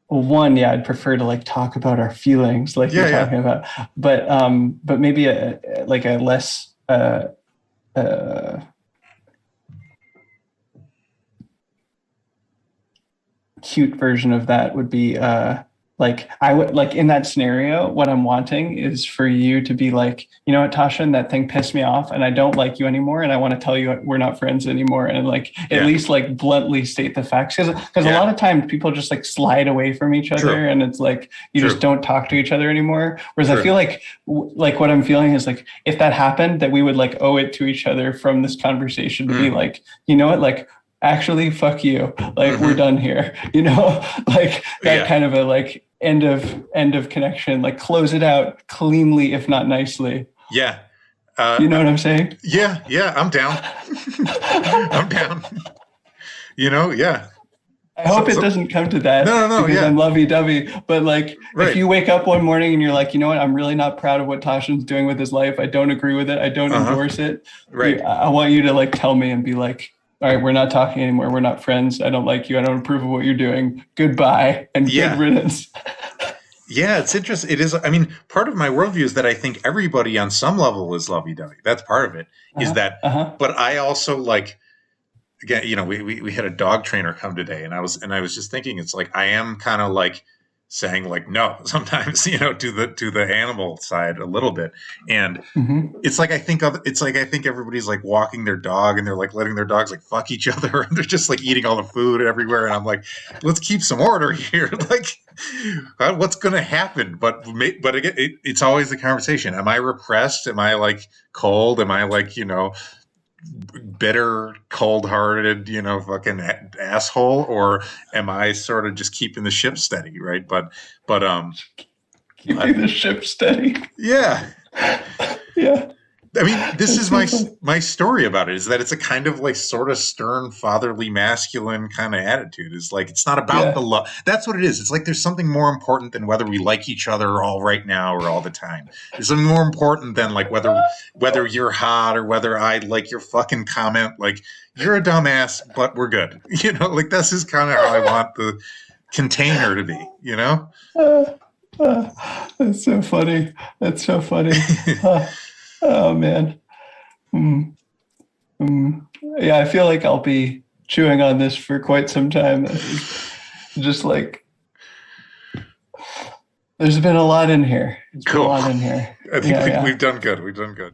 well, one, I'd prefer to like talk about our feelings like you're talking about, but maybe a less cute version of that would be like I would like in that scenario, what I'm wanting is for you to be like, you know what, Tasshin, that thing pissed me off and I don't like you anymore. And I want to tell you we're not friends anymore. And like, at least like bluntly state the facts. Cause a lot of times people just like slide away from each other and it's like, you just don't talk to each other anymore. Whereas I feel like what I'm feeling is like, if that happened, that we would like owe it to each other from this conversation to be like, you know what, like, actually, fuck you. Like we're done here, you know, like that kind of a like end of connection, like close it out cleanly, if not nicely. Yeah. You know what I'm saying? Yeah. I'm down. I'm down. You know, I hope it doesn't come to that. No. Because I'm lovey-dovey. But like, if you wake up one morning and you're like, you know what, I'm really not proud of what Tasshin's doing with his life. I don't agree with it. I don't endorse it. Right. I want you to like tell me and be like, all right, we're not talking anymore. We're not friends. I don't like you. I don't approve of what you're doing. Goodbye and good riddance. Yeah, it's interesting. It is. I mean, part of my worldview is that I think everybody on some level is lovey-dovey. That's part of it. Is that? But I also like. Again, you know, we had a dog trainer come today, and I was just thinking, it's like I am kind of like saying like no sometimes, to the animal side a little bit. And it's like I think everybody's like walking their dog and they're like letting their dogs like fuck each other and they're just like eating all the food everywhere, and I'm like, let's keep some order here. Like, what's gonna happen? But again, it's always the conversation. Am I repressed? Am I like cold? Am I like bitter, cold-hearted, fucking asshole, or am I sort of just keeping the ship steady, right? But keeping the ship steady. Yeah. Yeah. I mean, this is my story about it, is that it's a kind of like sort of stern, fatherly, masculine kind of attitude. It's like, it's not about the love. That's what it is. It's like there's something more important than whether we like each other all right now or all the time. There's something more important than like whether you're hot or whether I like your fucking comment. Like, you're a dumbass, but we're good. Like this is kind of how I want the container to be, That's so funny. That's so funny. Oh man. Yeah, I feel like I'll be chewing on this for quite some time. Just like, there's been a lot in here. Cool. A lot in here. I think we've done good.